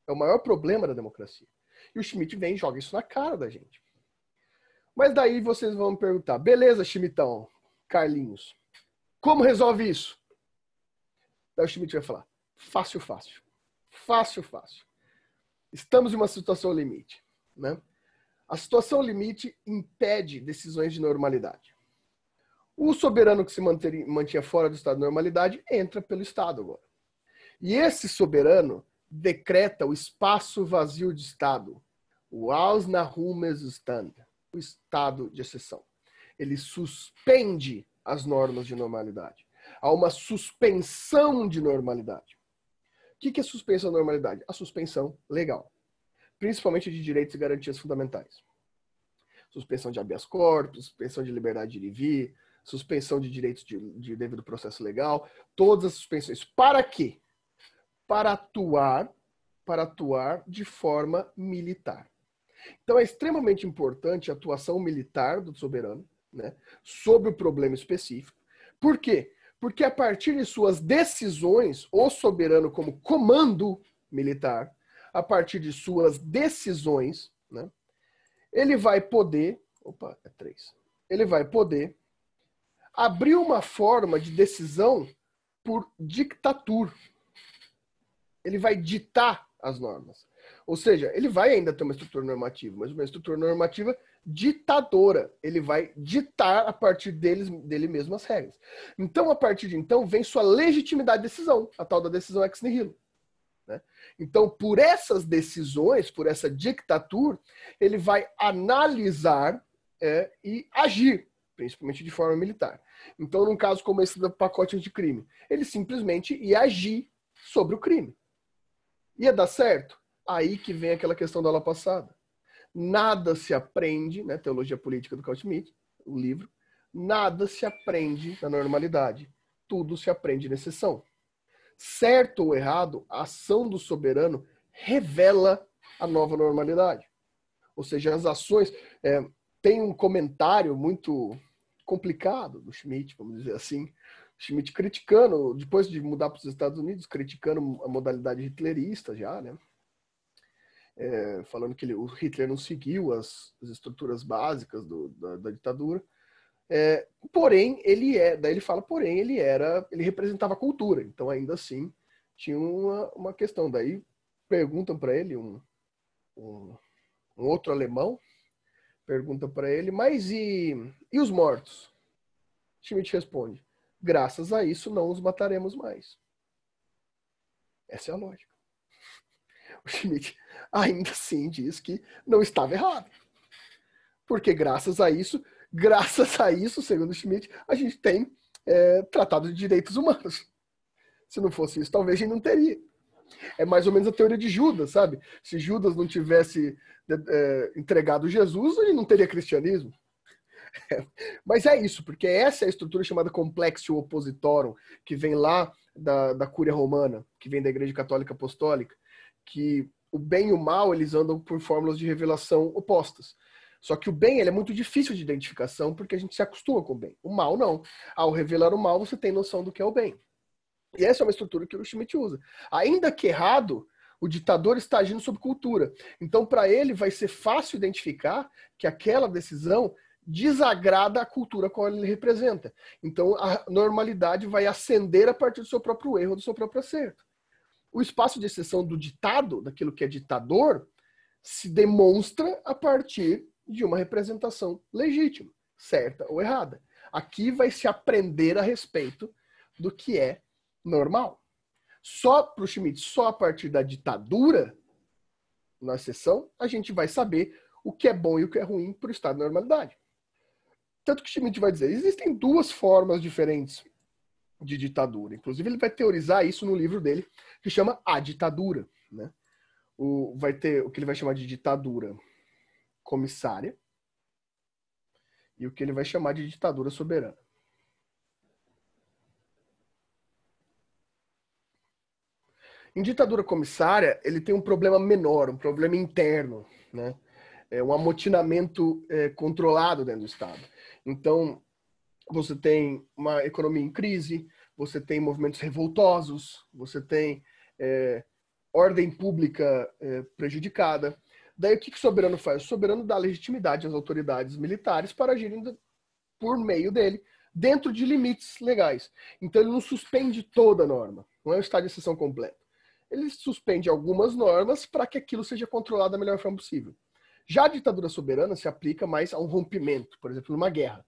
É o maior problema da democracia. E o Schmitt vem e joga isso na cara da gente. Mas daí vocês vão me perguntar, beleza, Schmittão, Carlinhos, como resolve isso? Daí o Schmitt vai falar, fácil, fácil. Fácil, fácil. Estamos em uma situação limite. Né? A situação limite impede decisões de normalidade. O soberano que se mantinha fora do estado de normalidade entra pelo Estado agora. E esse soberano decreta o espaço vazio de Estado. O Ausnahumesstand. o estado de exceção. Ele suspende as normas de normalidade. Há uma suspensão de normalidade. O que é suspensão de normalidade? A suspensão legal, principalmente de direitos e garantias fundamentais. Suspensão de habeas corpus, suspensão de liberdade de ir e vir, suspensão de direitos de devido processo legal, todas as suspensões. Para quê? Para atuar de forma militar. Então é extremamente importante a atuação militar do soberano, né, sobre o problema específico. Por quê? Porque a partir de suas decisões, o soberano como comando militar, a partir de suas decisões, né, ele vai poder, ele vai poder abrir uma forma de decisão por dictatura. Ele vai ditar as normas. Ou seja, ele vai ainda ter uma estrutura normativa, mas uma estrutura normativa ditadora. Ele vai ditar a partir dele mesmo as regras. Então, a partir de então, vem sua legitimidade de decisão, a tal da decisão ex nihilo. Né? Então, por essas decisões, por essa dictatura, ele vai analisar e agir, principalmente de forma militar. Então, num caso como esse do pacote anticrime, ele simplesmente ia agir sobre o crime. Ia dar certo? Aí que vem aquela questão da aula passada. Nada se aprende, né, Teologia Política do Carl Schmitt, o livro, nada se aprende na normalidade. Tudo se aprende na exceção. Certo ou errado, a ação do soberano revela a nova normalidade. Ou seja, as ações... tem um comentário muito complicado do Schmitt, vamos dizer assim, Schmitt criticando, depois de mudar para os Estados Unidos, criticando a modalidade hitlerista já, né? Falando que o Hitler não seguiu as estruturas básicas da ditadura. Porém, daí ele fala, porém, ele representava a cultura, então ainda assim tinha uma questão. Daí perguntam para ele, um outro alemão, pergunta para ele, mas e os mortos? Schmitt responde, graças a isso não os mataremos mais. Essa é a lógica. O Schmitt ainda assim diz que não estava errado. Porque graças a isso, segundo o Schmitt, a gente tem tratado de direitos humanos. Se não fosse isso, talvez a gente não teria. É mais ou menos a teoria de Judas, sabe? Se Judas não tivesse entregado Jesus, ele não teria cristianismo. Mas é isso, porque essa é a estrutura chamada Complexio Oppositorum, que vem lá da Cúria Romana, que vem da Igreja Católica Apostólica, que o bem e o mal, eles andam por fórmulas de revelação opostas. Só que o bem, ele é muito difícil de identificação, porque a gente se acostuma com o bem. O mal, não. Ao revelar o mal, você tem noção do que é o bem. E essa é uma estrutura que o Schmitt usa. Ainda que errado, o ditador está agindo sob cultura. Então, para ele, vai ser fácil identificar que aquela decisão desagrada a cultura qual ele representa. Então, a normalidade vai ascender a partir do seu próprio erro, do seu próprio acerto. O espaço de exceção do ditado, daquilo que é ditador, se demonstra a partir de uma representação legítima, certa ou errada. Aqui vai se aprender a respeito do que é normal. Só para o Schmitt, só a partir da ditadura, na exceção, a gente vai saber o que é bom e o que é ruim para o estado de normalidade. Tanto que Schmitt vai dizer, existem duas formas diferentes de ditadura. Inclusive, ele vai teorizar isso no livro dele, que chama A Ditadura. Né? Vai ter o que ele vai chamar de ditadura comissária e o que ele vai chamar de ditadura soberana. Em ditadura comissária, ele tem um problema menor, um problema interno, né? Um amotinamento controlado dentro do Estado. Então, você tem uma economia em crise, você tem movimentos revoltosos, você tem ordem pública prejudicada. Daí, o que o soberano faz? O soberano dá legitimidade às autoridades militares para agirem por meio dele, dentro de limites legais. Então, ele não suspende toda a norma, não é um estado de exceção completo. Ele suspende algumas normas para que aquilo seja controlado da melhor forma possível. Já a ditadura soberana se aplica mais a um rompimento, por exemplo, numa guerra.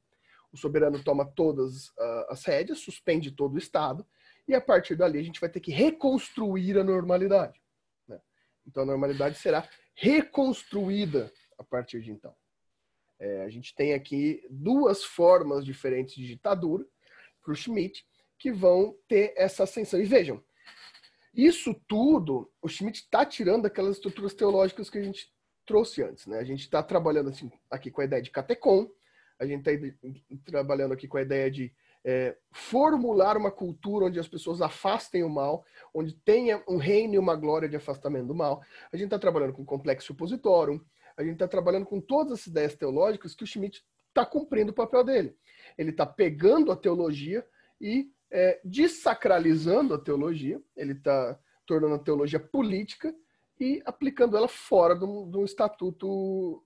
O soberano toma todas as rédeas, suspende todo o Estado, e a partir dali a gente vai ter que reconstruir a normalidade. Né? Então a normalidade será reconstruída a partir de então. A gente tem aqui duas formas diferentes de ditadura para o Schmitt que vão ter essa ascensão. E vejam, isso tudo, o Schmitt está tirando aquelas estruturas teológicas que a gente trouxe antes, né? A gente está trabalhando assim, aqui com a ideia de catecon, a gente está trabalhando aqui com a ideia de formular uma cultura onde as pessoas afastem o mal, onde tenha um reino e uma glória de afastamento do mal. A gente está trabalhando com complexo opositório, a gente está trabalhando com todas as ideias teológicas que o Schmitt está cumprindo o papel dele. Ele está pegando a teologia e desacralizando a teologia, ele está tornando a teologia política e aplicando ela fora do estatuto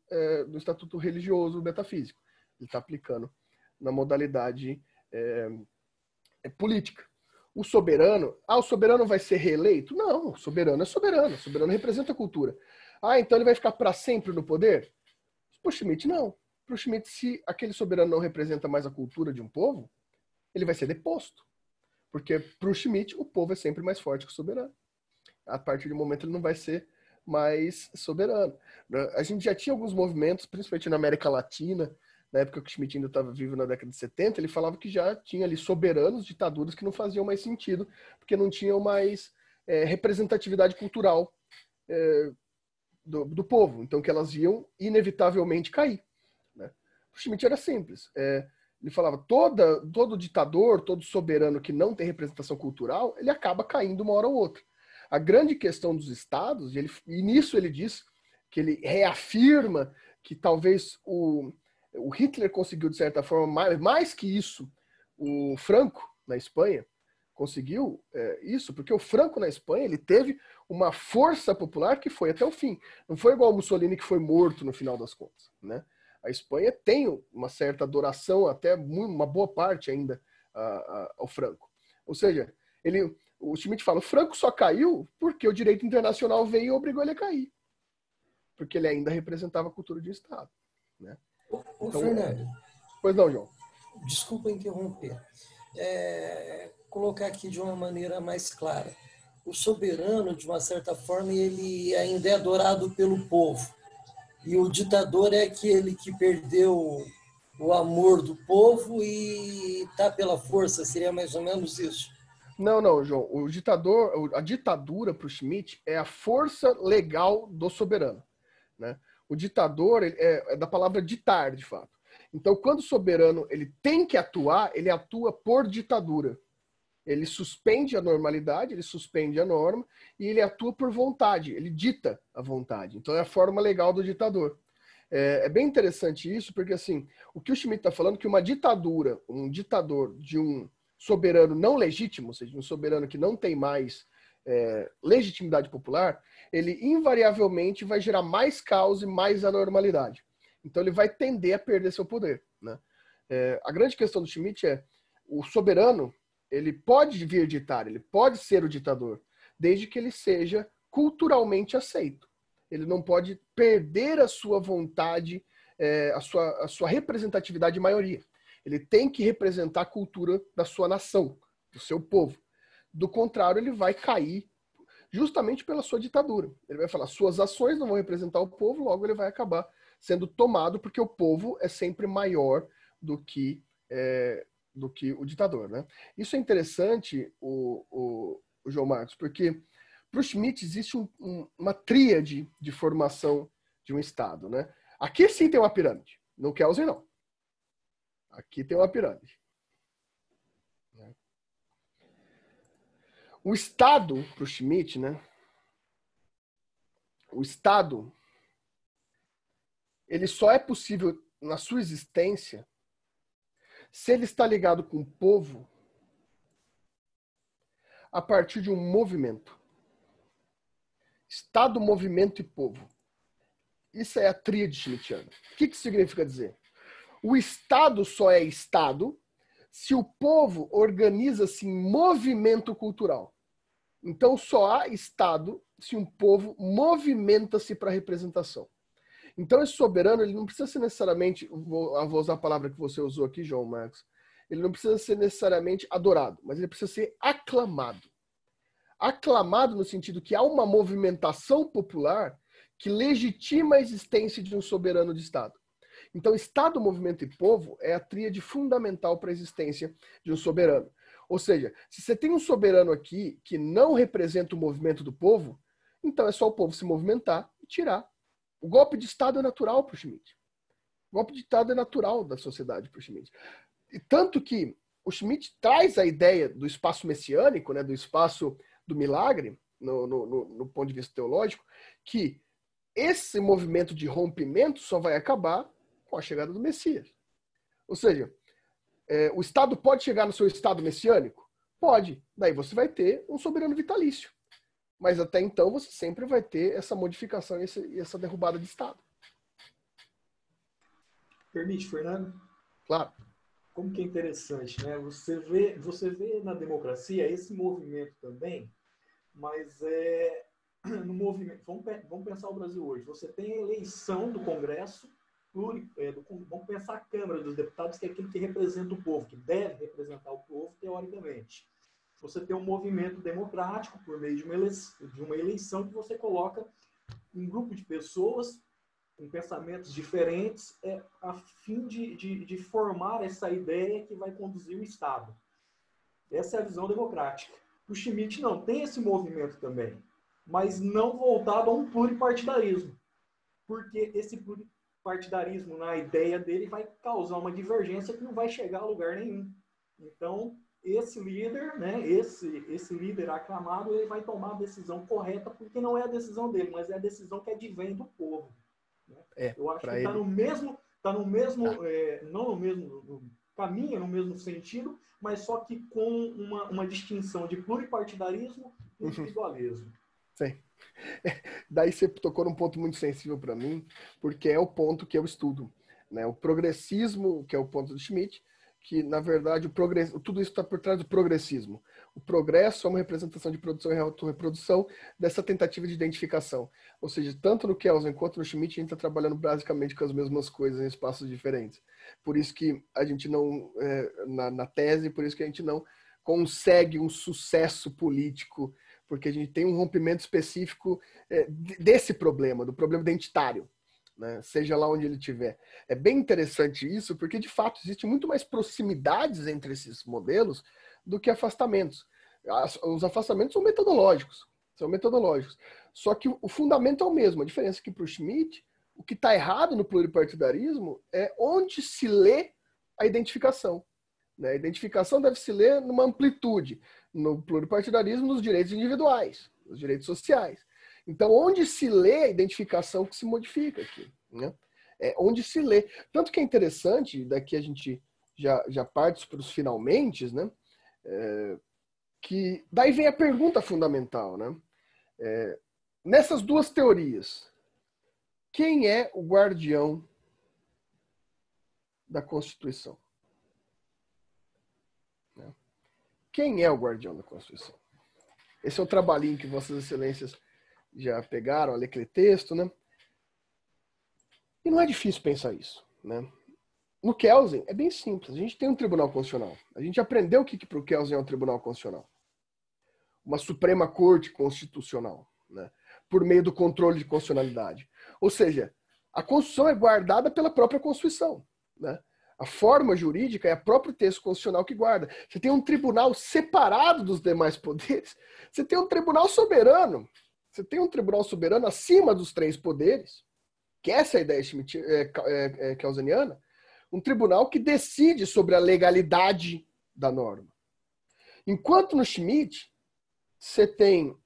religioso metafísico. Ele está aplicando na modalidade política. O soberano vai ser reeleito? Não, o soberano é soberano. O soberano representa a cultura. Então ele vai ficar para sempre no poder? Para o Schmitt, não. Para o Schmitt, se aquele soberano não representa mais a cultura de um povo, ele vai ser deposto. Porque para o Schmitt, o povo é sempre mais forte que o soberano. A partir do momento ele não vai ser mais soberano. A gente já tinha alguns movimentos, principalmente na América Latina, na época que o Schmitt ainda estava vivo na década de 70, ele falava que já tinha ali soberanos, ditaduras que não faziam mais sentido, porque não tinham mais representatividade cultural do povo. Então que elas iam inevitavelmente cair. Né? O Schmitt era simples. Ele falava, todo ditador, todo soberano que não tem representação cultural, ele acaba caindo uma hora ou outra. A grande questão dos estados, e nisso ele diz que ele reafirma que talvez o Hitler conseguiu, de certa forma, mais que isso, o Franco, na Espanha, conseguiu isso, porque o Franco, na Espanha, ele teve uma força popular que foi até o fim. Não foi igual o Mussolini, que foi morto no final das contas, né? A Espanha tem uma certa adoração, até uma boa parte ainda, ao Franco. Ou seja, o Schmitt fala, o Franco só caiu porque o direito internacional veio e obrigou ele a cair. Porque ele ainda representava a cultura de Estado. Né? Então, Fernando. Pois não, João. Desculpa interromper. Colocar aqui de uma maneira mais clara. O soberano, de uma certa forma, ele ainda é adorado pelo povo. E o ditador é aquele que perdeu o amor do povo e está pela força. Seria mais ou menos isso? Não, João. A ditadura para o Schmitt é a força legal do soberano. Né? O ditador é da palavra ditar, de fato. Então, quando o soberano ele tem que atuar, ele atua por ditadura. Ele suspende a normalidade, ele suspende a norma e ele atua por vontade, ele dita a vontade. Então, é a forma legal do ditador. É bem interessante isso, porque assim, o que o Schmitt está falando é que uma ditadura, um ditador de um soberano não legítimo, ou seja, um soberano que não tem mais legitimidade popular, ele invariavelmente vai gerar mais caos e mais anormalidade. Então ele vai tender a perder seu poder. Né? A grande questão do Schmitt é o soberano, ele pode vir ditar, ele pode ser o ditador, desde que ele seja culturalmente aceito. Ele não pode perder a sua vontade, a sua representatividade de maioria. Ele tem que representar a cultura da sua nação, do seu povo. Do contrário, ele vai cair justamente pela sua ditadura. Ele vai falar, suas ações não vão representar o povo, logo ele vai acabar sendo tomado, porque o povo é sempre maior do que o ditador. Né? Isso é interessante, o João Marcos, porque para o Schmitt existe uma tríade de formação de um Estado. Né? Aqui sim tem uma pirâmide, no Kelsen não. Aqui tem uma pirâmide. O Estado, para o Schmitt, né? O Estado, ele só é possível na sua existência se ele está ligado com o povo a partir de um movimento. Estado, movimento e povo. Isso é a tríade schmittiana. O que significa dizer? O Estado só é Estado se o povo organiza-se em movimento cultural. Então só há Estado se um povo movimenta-se para a representação. Então esse soberano, ele não precisa ser necessariamente, vou usar a palavra que você usou aqui, João Marcos, ele não precisa ser necessariamente adorado, mas ele precisa ser aclamado. Aclamado no sentido que há uma movimentação popular que legitima a existência de um soberano de Estado. Então, Estado, movimento e povo é a tríade fundamental para a existência de um soberano. Ou seja, se você tem um soberano aqui que não representa o movimento do povo, então é só o povo se movimentar e tirar. O golpe de Estado é natural para o Schmitt. O golpe de Estado é natural da sociedade para o Schmitt. E tanto que o Schmitt traz a ideia do espaço messiânico, né, do espaço do milagre, no ponto de vista teológico, que esse movimento de rompimento só vai acabar com a chegada do Messias. Ou seja, o Estado pode chegar no seu Estado messiânico? Pode. Daí você vai ter um soberano vitalício. Mas até então você sempre vai ter essa modificação e essa derrubada de Estado. Permite, Fernando? Claro. Como que é interessante, né? Você vê na democracia esse movimento também, mas no movimento. Vamos pensar o Brasil hoje. Você tem a eleição do Congresso, vamos pensar a Câmara dos Deputados, que é aquele que representa o povo, que deve representar o povo, teoricamente. Você tem um movimento democrático por meio de uma eleição que você coloca um grupo de pessoas com pensamentos diferentes a fim de formar essa ideia que vai conduzir o Estado. Essa é a visão democrática. O Schmitt não tem esse movimento também, mas não voltado a um pluripartidarismo, porque esse pluripartidarismo, na ideia dele, vai causar uma divergência que não vai chegar a lugar nenhum. Então, esse líder, né, esse líder aclamado, ele vai tomar a decisão correta, porque não é a decisão dele, mas é a decisão que advém do povo. Eu acho que está no mesmo, não no mesmo, caminha no mesmo sentido, mas só que com uma distinção de pluripartidarismo e individualismo. Sim. Daí você tocou num ponto muito sensível para mim, porque é o ponto que eu estudo, né? O progressismo, que é o ponto do Schmitt, que, na verdade, tudo isso está por trás do progressismo. O progresso é uma representação de produção e autorreprodução dessa tentativa de identificação. Ou seja, tanto no Kelsen quanto no Schmitt, a gente está trabalhando basicamente com as mesmas coisas em espaços diferentes. Por isso que a gente não, na tese, por isso que a gente não consegue um sucesso político, porque a gente tem um rompimento específico desse problema, do problema identitário. Né? Seja lá onde ele estiver. É bem interessante isso, porque de fato existe muito mais proximidades entre esses modelos do que afastamentos. Os afastamentos são metodológicos. Só que o fundamento é o mesmo. A diferença é que para o Schmitt, o que está errado no pluripartidarismo é onde se lê a identificação. Né? A identificação deve se ler numa amplitude. No pluripartidarismo, nos direitos individuais, nos direitos sociais. Então, onde se lê a identificação que se modifica aqui, né? É onde se lê. Tanto que é interessante, daqui a gente já parte para os finalmente, né? Que daí vem a pergunta fundamental, né? Nessas duas teorias, quem é o guardião da Constituição? Quem é o guardião da Constituição? Esse é o trabalhinho que Vossas Excelências já pegaram a ler aquele texto, né? E não é difícil pensar isso, né? No Kelsen é bem simples. A gente tem um Tribunal Constitucional. A gente aprendeu o que para o Kelsen é um Tribunal Constitucional. Uma Suprema Corte Constitucional, né? Por meio do controle de constitucionalidade. Ou seja, a Constituição é guardada pela própria Constituição, né? A forma jurídica é o próprio texto constitucional que guarda. Você tem um tribunal separado dos demais poderes. Você tem um tribunal soberano. Você tem um tribunal soberano acima dos três poderes, que essa é a ideia kelseniana, um tribunal que decide sobre a legalidade da norma. Enquanto no Schmitt, você tem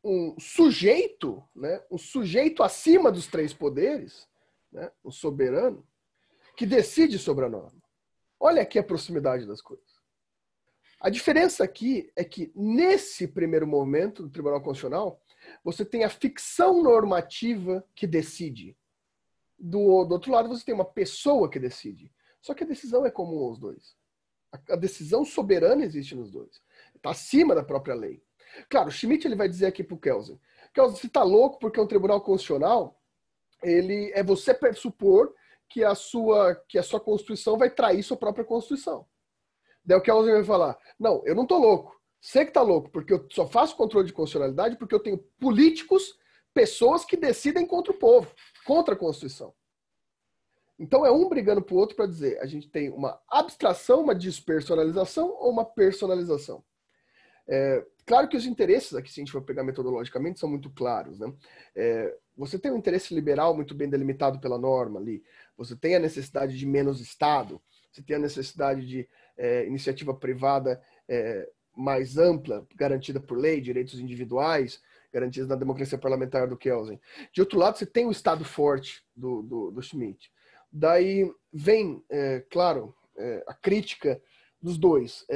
um sujeito, né, um sujeito acima dos três poderes, né, um soberano, que decide sobre a norma. Olha aqui a proximidade das coisas. A diferença aqui é que, nesse primeiro momento do Tribunal Constitucional, você tem a ficção normativa que decide. Do outro lado, você tem uma pessoa que decide. Só que a decisão é comum aos dois. A decisão soberana existe nos dois. Está acima da própria lei. Claro, o Schmitt ele vai dizer aqui para o Kelsen, você está louco porque um Tribunal Constitucional é você pressupor que a sua Constituição vai trair sua própria Constituição. Daí o Kelsen vai falar, não, eu não estou louco. Você que está louco, porque eu só faço controle de constitucionalidade porque eu tenho políticos, pessoas que decidem contra o povo, contra a Constituição. Então é um brigando para o outro para dizer, a gente tem uma abstração, uma despersonalização ou uma personalização. Claro que os interesses aqui, se a gente for pegar metodologicamente, são muito claros, né? Você tem um interesse liberal muito bem delimitado pela norma ali, você tem a necessidade de menos Estado, você tem a necessidade de iniciativa privada mais ampla, garantida por lei, direitos individuais, garantidos na democracia parlamentar do Kelsen. De outro lado, você tem o Estado forte do Schmitt. Daí vem, claro, a crítica dos dois,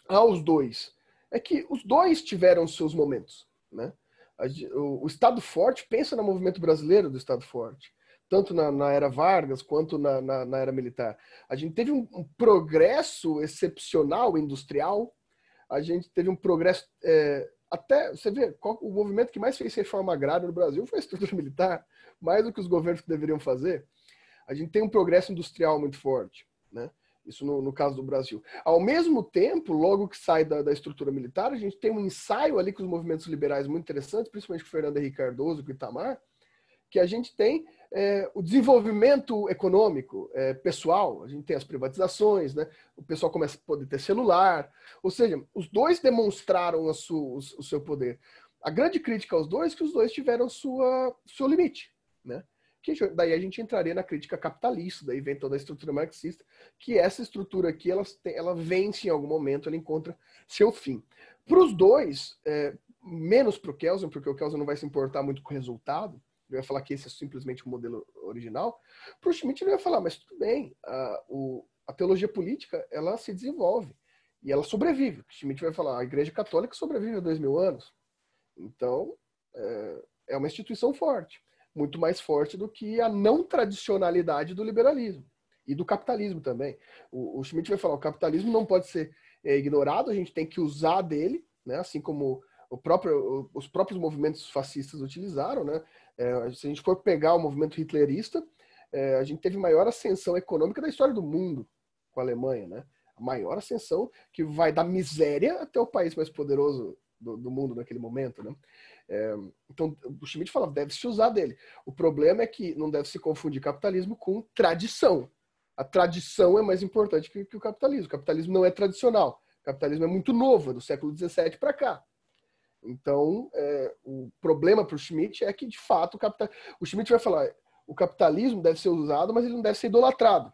aos dois. É que os dois tiveram seus momentos, né? O Estado forte pensa no movimento brasileiro do Estado forte, tanto na era Vargas quanto na era militar. A gente teve um progresso excepcional industrial, a gente teve um progresso, até, você vê, o movimento que mais fez reforma agrária no Brasil foi a estrutura militar, mais do que os governos que deveriam fazer. A gente tem um progresso industrial muito forte, né? Isso no caso do Brasil. Ao mesmo tempo, logo que sai da estrutura militar, a gente tem um ensaio ali com os movimentos liberais muito interessantes, principalmente com o Fernando Henrique Cardoso, com o Itamar, que a gente tem o desenvolvimento econômico pessoal, a gente tem as privatizações, né? O pessoal começa a poder ter celular, ou seja, os dois demonstraram o seu poder. A grande crítica aos dois é que os dois tiveram seu limite, né? Daí a gente entraria na crítica capitalista, daí vem toda a estrutura marxista, que essa estrutura aqui, ela vence em algum momento, ela encontra seu fim. Para os dois, menos para o Kelsen, porque o Kelsen não vai se importar muito com o resultado, ele vai falar que esse é simplesmente o modelo original. Para o Schmitt ele vai falar, mas tudo bem, a teologia política, ela se desenvolve e ela sobrevive. O Schmitt vai falar, a Igreja Católica sobrevive há 2000 anos. Então, é uma instituição forte, muito mais forte do que a não tradicionalidade do liberalismo e do capitalismo também. O Schmitt vai falar, o capitalismo não pode ser ignorado, a gente tem que usar dele, né? Assim como os próprios movimentos fascistas utilizaram, né? Se a gente for pegar o movimento hitlerista, a gente teve a maior ascensão econômica da história do mundo com a Alemanha, né? A maior ascensão que vai da miséria até o país mais poderoso do mundo naquele momento, né? Então, o Schmitt fala, deve-se usar dele. O problema é que não deve se confundir capitalismo com tradição. A tradição é mais importante que o capitalismo. O capitalismo não é tradicional. O capitalismo é muito novo, é do século XVII para cá. Então, o problema para o Schmitt é que, de fato, o Schmitt vai falar, o capitalismo deve ser usado, mas ele não deve ser idolatrado.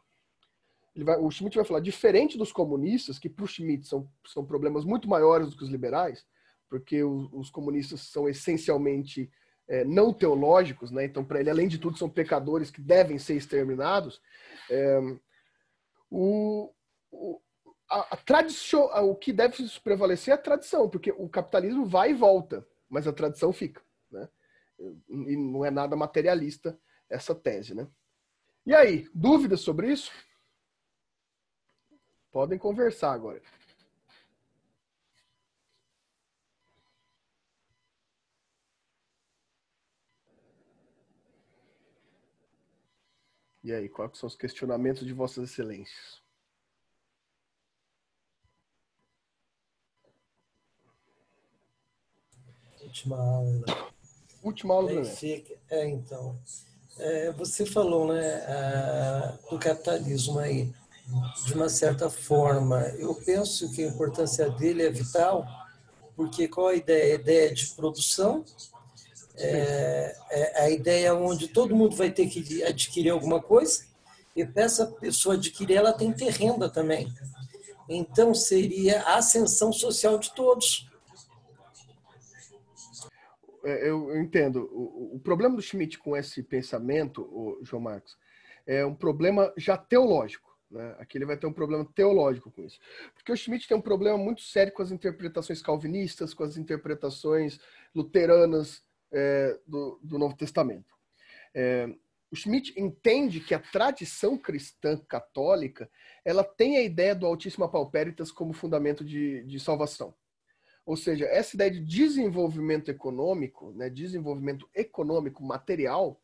O Schmitt vai falar, diferente dos comunistas, que para o Schmitt são problemas muito maiores do que os liberais, porque os comunistas são essencialmente não teológicos, né? Então, para ele, além de tudo, são pecadores que devem ser exterminados. O que deve prevalecer é a tradição, porque o capitalismo vai e volta, mas a tradição fica, né? E não é nada materialista essa tese, né? E aí, dúvidas sobre isso? Podem conversar agora. E aí, quais são os questionamentos de Vossas Excelências? Última aula. Última aula do Enem. Então. Você falou, né, do capitalismo aí, de uma certa forma. Eu penso que a importância dele é vital, porque qual a ideia? A ideia de produção, a ideia onde todo mundo vai ter que adquirir alguma coisa, e para essa pessoa adquirir, ela tem que ter renda também. Então, seria a ascensão social de todos. Eu entendo. O problema do Schmitt com esse pensamento, João Marcos, é um problema já teológico, né? Aqui ele vai ter um problema teológico com isso. Porque o Schmitt tem um problema muito sério com as interpretações calvinistas, com as interpretações luteranas do Novo Testamento. O Schmitt entende que a tradição cristã católica ela tem a ideia do Altíssima Pauperitas como fundamento de salvação. Ou seja, essa ideia de desenvolvimento econômico, né, desenvolvimento econômico material,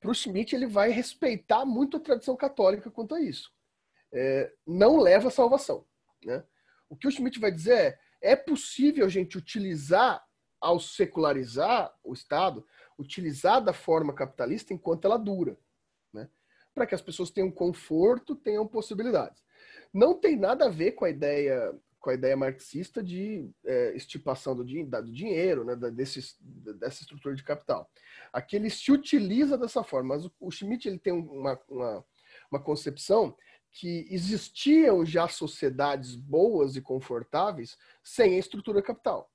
para o Schmitt ele vai respeitar muito a tradição católica quanto a isso. Não leva à salvação, né? O que o Schmitt vai dizer é possível a gente utilizar, ao secularizar o Estado, utilizar da forma capitalista enquanto ela dura, né? para que as pessoas tenham conforto, tenham possibilidades. Não tem nada a ver com a ideia marxista de estipação do dinheiro, né, dessa estrutura de capital. Aqui ele se utiliza dessa forma, mas o Schmitt ele tem uma concepção que existiam já sociedades boas e confortáveis sem a estrutura capital.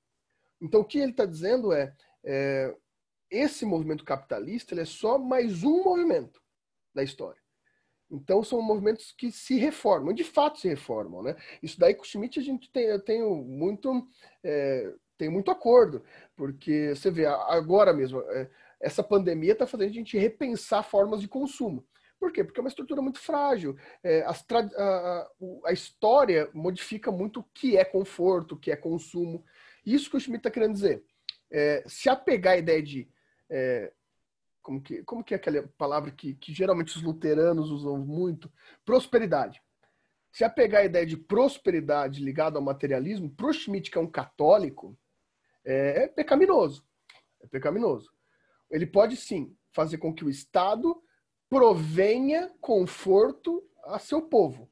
Então, o que ele está dizendo esse movimento capitalista ele é só mais um movimento da história. Então, são movimentos que se reformam, de fato se reformam, né? Isso daí com o Schmitt eu tenho muito acordo, porque você vê, agora mesmo, essa pandemia está fazendo a gente repensar formas de consumo. Por quê? Porque é uma estrutura muito frágil. A história modifica muito o que é conforto, o que é consumo. Isso que o Schmitt está querendo dizer. Se apegar à ideia de... como que é aquela palavra que geralmente os luteranos usam muito? Prosperidade. Se apegar à ideia de prosperidade ligada ao materialismo, para o Schmitt, que é um católico, é pecaminoso. É pecaminoso. Ele pode, sim, fazer com que o Estado provenha conforto a seu povo,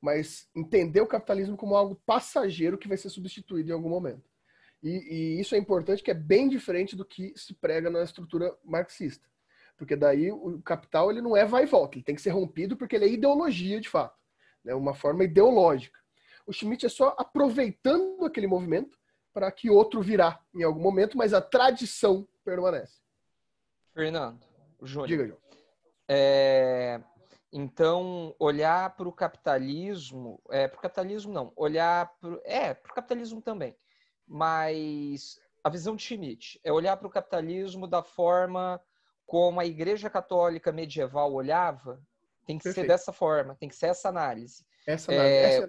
mas entender o capitalismo como algo passageiro que vai ser substituído em algum momento. E isso é importante, que é bem diferente do que se prega na estrutura marxista. Porque daí o capital ele não é vai e volta, ele tem que ser rompido porque ele é ideologia de fato, né? Uma forma ideológica. O Schmitt é só aproveitando aquele movimento para que outro virá em algum momento, mas a tradição permanece. Fernando, Júnior. Diga, João. Então, olhar para o capitalismo, para o capitalismo não, olhar para o capitalismo também, mas a visão de Schmitt é olhar para o capitalismo da forma como a Igreja Católica medieval olhava, tem que ser dessa forma, tem que ser essa análise.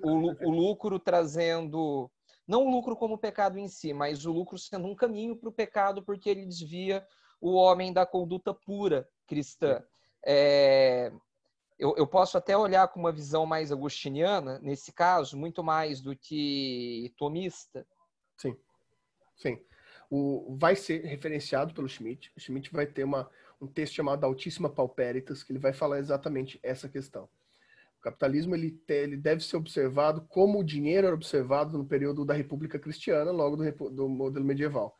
O lucro trazendo, não o lucro como pecado em si, mas o lucro sendo um caminho para o pecado, porque ele desvia o homem da conduta pura cristã. Eu posso até olhar com uma visão mais agostiniana, nesse caso, muito mais do que tomista. Sim, sim. Vai ser referenciado pelo Schmitt. O Schmitt vai ter um texto chamado Altíssima Pauperitas, que ele vai falar exatamente essa questão. O capitalismo ele deve ser observado como o dinheiro era observado no período da República Cristiana, logo do modelo medieval.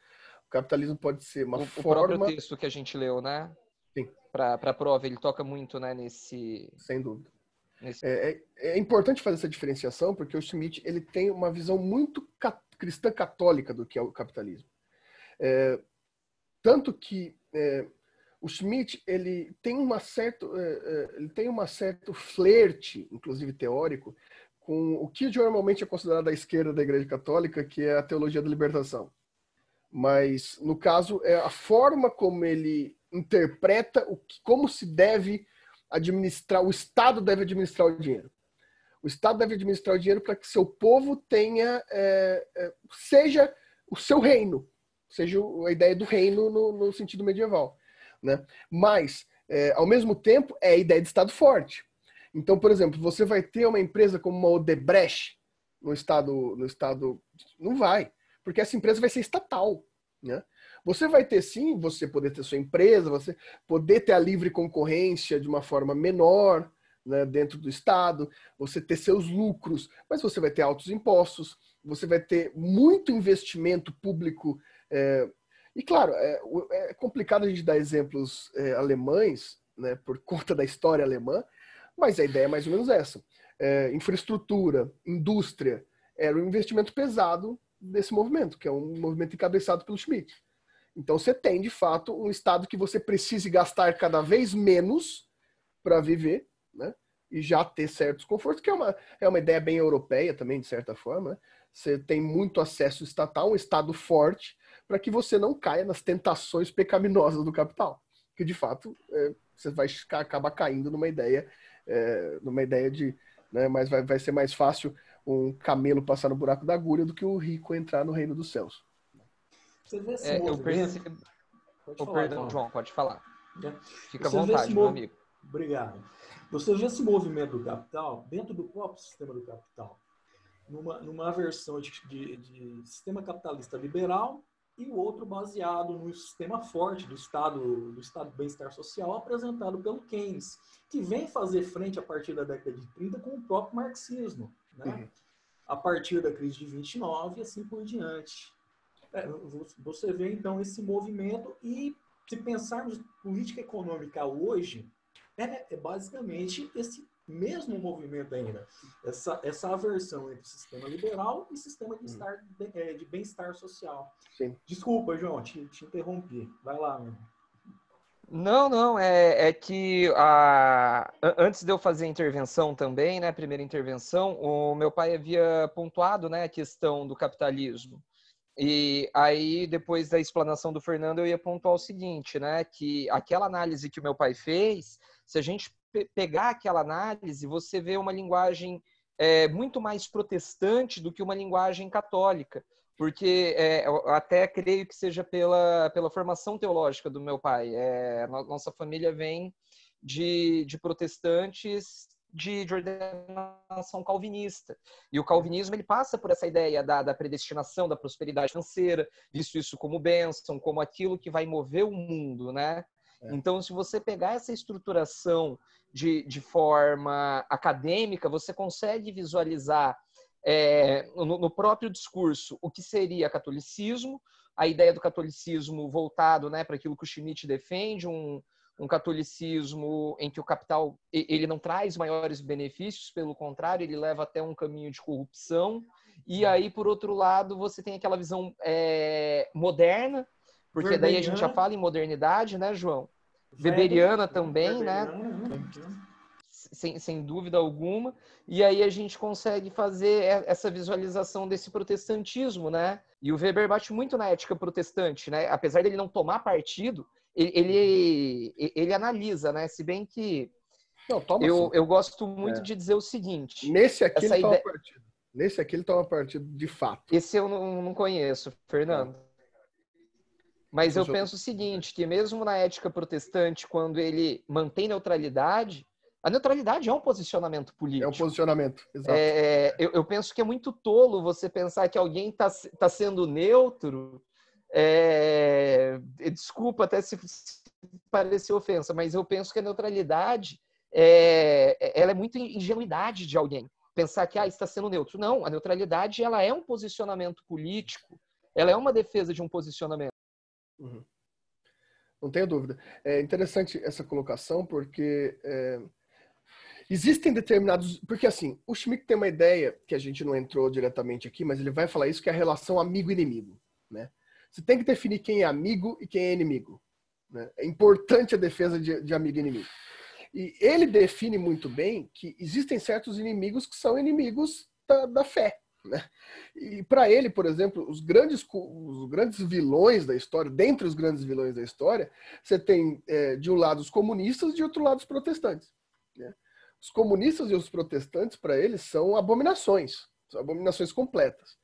O capitalismo pode ser uma forma... O próprio texto que a gente leu, né? Sim. Para a prova, ele toca muito, né, nesse... Sem dúvida. É importante fazer essa diferenciação, porque o Schmitt ele tem uma visão muito cristã católica do que é o capitalismo. Tanto que o Schmitt ele tem um certo flerte, inclusive teórico, com o que normalmente é considerado a esquerda da Igreja Católica, que é a teologia da libertação. Mas, no caso, é a forma como ele interpreta como se deve administrar, o Estado deve administrar o dinheiro. O Estado deve administrar o dinheiro para que seu povo tenha, seja o seu reino, seja a ideia do reino no sentido medieval, né? Mas, ao mesmo tempo, é a ideia de Estado forte. Então, por exemplo, você vai ter uma empresa como uma Odebrecht no Estado, não vai, porque essa empresa vai ser estatal, né? Você vai ter, sim, você poder ter sua empresa, você poder ter a livre concorrência de uma forma menor, né, dentro do Estado, você ter seus lucros, mas você vai ter altos impostos, você vai ter muito investimento público. E, claro, é complicado a gente dar exemplos alemães, né, por conta da história alemã, mas a ideia é mais ou menos essa. Infraestrutura, indústria, era um investimento pesado desse movimento, que é um movimento encabeçado pelo Schmitt. Então você tem, de fato, um Estado que você precise gastar cada vez menos para viver, né? E já ter certos confortos, que é uma ideia bem europeia também, de certa forma, né? Você tem muito acesso estatal, um Estado forte, para que você não caia nas tentações pecaminosas do capital. Que, de fato, você vai acabar caindo numa ideia de... Né, mas vai ser mais fácil um camelo passar no buraco da agulha do que o rico entrar no reino dos céus. Você vê esse movimento... Perdão, João, pode falar. Fica à Você vontade, meu amigo. Obrigado. Você vê esse movimento do capital dentro do próprio sistema do capital, numa versão de sistema capitalista liberal e o outro baseado no sistema forte do Estado de bem-estar social apresentado pelo Keynes, que vem fazer frente a partir da década de 30 com o próprio marxismo, né? A partir da crise de 29 e assim por diante. Você vê, então, esse movimento e, se pensarmos política econômica hoje, é basicamente esse mesmo movimento ainda. Essa aversão entre sistema liberal e sistema de bem-estar social. Sim. Desculpa, João, te interrompi. Vai lá, meu. Não, é que antes de eu fazer a intervenção também, né, primeira intervenção, o meu pai havia pontuado, né, a questão do capitalismo. E aí, depois da explanação do Fernando, eu ia pontuar o seguinte, né, que aquela análise que o meu pai fez, se a gente pegar aquela análise, você vê uma linguagem muito mais protestante do que uma linguagem católica, porque eu até creio que seja pela formação teológica do meu pai. Nossa família vem de protestantes de ordenação calvinista. E o calvinismo ele passa por essa ideia da predestinação, da prosperidade financeira, visto isso como bênção, como aquilo que vai mover o mundo, né? Então, se você pegar essa estruturação de forma acadêmica, você consegue visualizar no próprio discurso o que seria catolicismo, a ideia do catolicismo voltado, né, para aquilo que o Schmitt defende, um catolicismo em que o capital ele não traz maiores benefícios, pelo contrário, ele leva até um caminho de corrupção. E aí, por outro lado, você tem aquela visão moderna, porque daí a gente já fala em modernidade, né, João? Weberiana também, né? Sem dúvida alguma. E aí a gente consegue fazer essa visualização desse protestantismo, né? E o Weber bate muito na ética protestante, né? Apesar dele não tomar partido, ele analisa, né? Se bem que eu gosto muito de dizer o seguinte. Nesse aqui ele toma partido. Nesse aqui ele toma partido de fato. Esse eu não conheço, Fernando. Mas eu penso o seguinte, que mesmo na ética protestante, quando ele mantém neutralidade, a neutralidade é um posicionamento político. É um posicionamento, exato. Eu penso que é muito tolo você pensar que alguém está sendo neutro. Desculpa até se parecer ofensa, mas eu penso que a neutralidade ela é muito ingenuidade de alguém. Pensar que está sendo neutro. Não, a neutralidade ela é um posicionamento político, ela é uma defesa de um posicionamento. Uhum. Não tenho dúvida. É interessante essa colocação, porque existem determinados... Porque, assim, o Schmitt tem uma ideia, que a gente não entrou diretamente aqui, mas ele vai falar isso, que é a relação amigo-inimigo, né? Você tem que definir quem é amigo e quem é inimigo, né? É importante a defesa de amigo e inimigo. E ele define muito bem que existem certos inimigos que são inimigos da fé, né? E para ele, por exemplo, os grandes vilões da história, dentre os grandes vilões da história, você tem de um lado os comunistas, de outro lado os protestantes, né? Os comunistas e os protestantes, para eles, são abominações completas,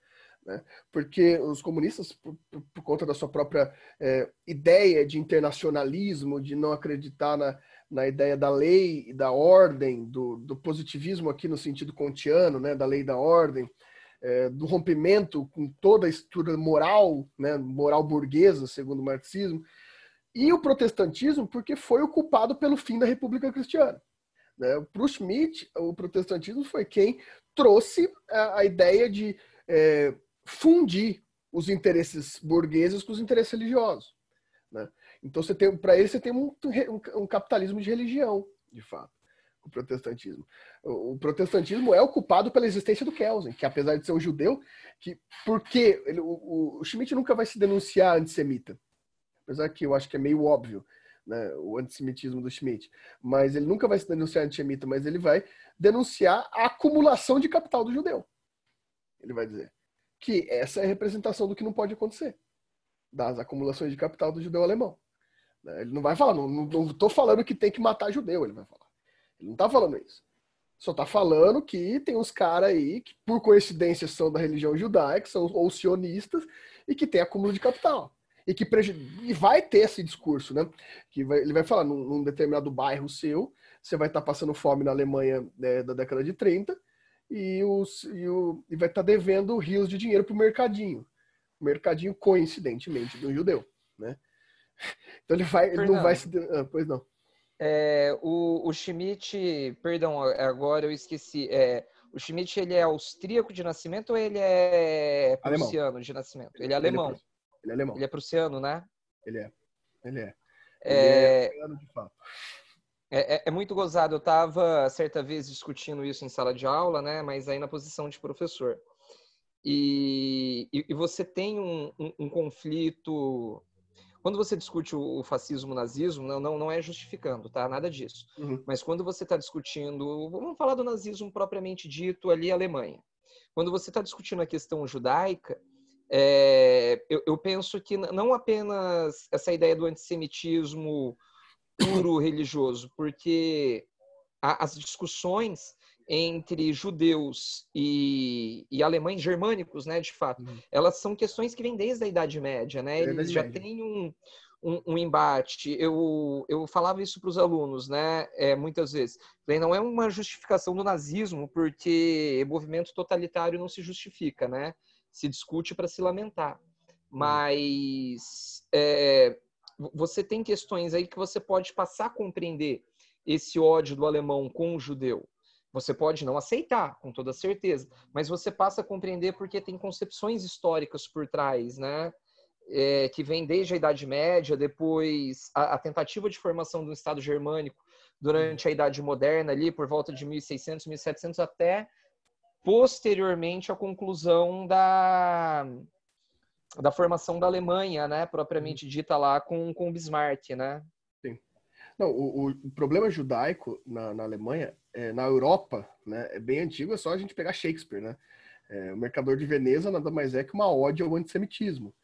né? Porque os comunistas, por conta da sua própria ideia de internacionalismo, de não acreditar na ideia da lei e da ordem, do positivismo aqui no sentido kantiano, né, da lei e da ordem, do rompimento com toda a estrutura moral, né, moral burguesa, segundo o marxismo, e o protestantismo porque foi ocupado pelo fim da República Cristiana, né? Para o Schmitt, o protestantismo foi quem trouxe a ideia de fundir os interesses burgueses com os interesses religiosos, né? Então, para ele, você tem um capitalismo de religião, de fato, o protestantismo. O protestantismo é ocupado pela existência do Kelsen, que apesar de ser um judeu, porque o Schmitt nunca vai se denunciar antissemita, apesar que eu acho que é meio óbvio, né, o antissemitismo do Schmitt, mas ele nunca vai se denunciar antissemita, mas ele vai denunciar a acumulação de capital do judeu. Ele vai dizer que essa é a representação do que não pode acontecer, das acumulações de capital do judeu alemão. Ele não vai falar, não estou falando que tem que matar judeu, ele vai falar. Ele não está falando isso. Só está falando que tem uns caras aí que, por coincidência, são da religião judaica, são ou sionistas, e que tem acúmulo de capital. E vai ter esse discurso, né? Ele vai falar, num determinado bairro seu, você vai estar passando fome na Alemanha, né, da década de 30, e vai estar devendo rios de dinheiro para o mercadinho. o mercadinho, coincidentemente, de um judeu, né? Então ele não vai se... pois não. O Schmitt, perdão, agora eu esqueci. O Schmitt, ele é austríaco de nascimento ou ele é prussiano alemão de nascimento? Ele é alemão. Ele é alemão. Ele é prussiano, né? Ele é prussiano, de fato. É muito gozado. Eu estava, certa vez, discutindo isso em sala de aula, né? Mas aí na posição de professor. E você tem um conflito... Quando você discute o fascismo, o nazismo, não é justificando, tá? Nada disso. Uhum. Mas quando você está discutindo... Vamos falar do nazismo propriamente dito, ali, Alemanha. Quando você está discutindo a questão judaica, eu penso que não apenas essa ideia do antissemitismo puro religioso, porque as discussões entre judeus e alemães germânicos, né, de fato, elas são questões que vêm desde a Idade Média, né? Eles já têm um embate. Eu falava isso para os alunos, né, muitas vezes. Não é uma justificação do nazismo, porque movimento totalitário não se justifica, né? Se discute para se lamentar. Mas você tem questões aí que você pode passar a compreender esse ódio do alemão com o judeu. Você pode não aceitar, com toda certeza, mas você passa a compreender porque tem concepções históricas por trás, né? Que vem desde a Idade Média, depois a tentativa de formação do Estado germânico durante a Idade Moderna, ali por volta de 1600, 1700, até posteriormente a conclusão da formação da Alemanha, né? Propriamente dita lá com Bismarck, né? Sim. Não, o problema judaico na Alemanha, na Europa, né, é bem antigo, é só a gente pegar Shakespeare, né? O Mercador de Veneza nada mais é que uma ode ao antissemitismo.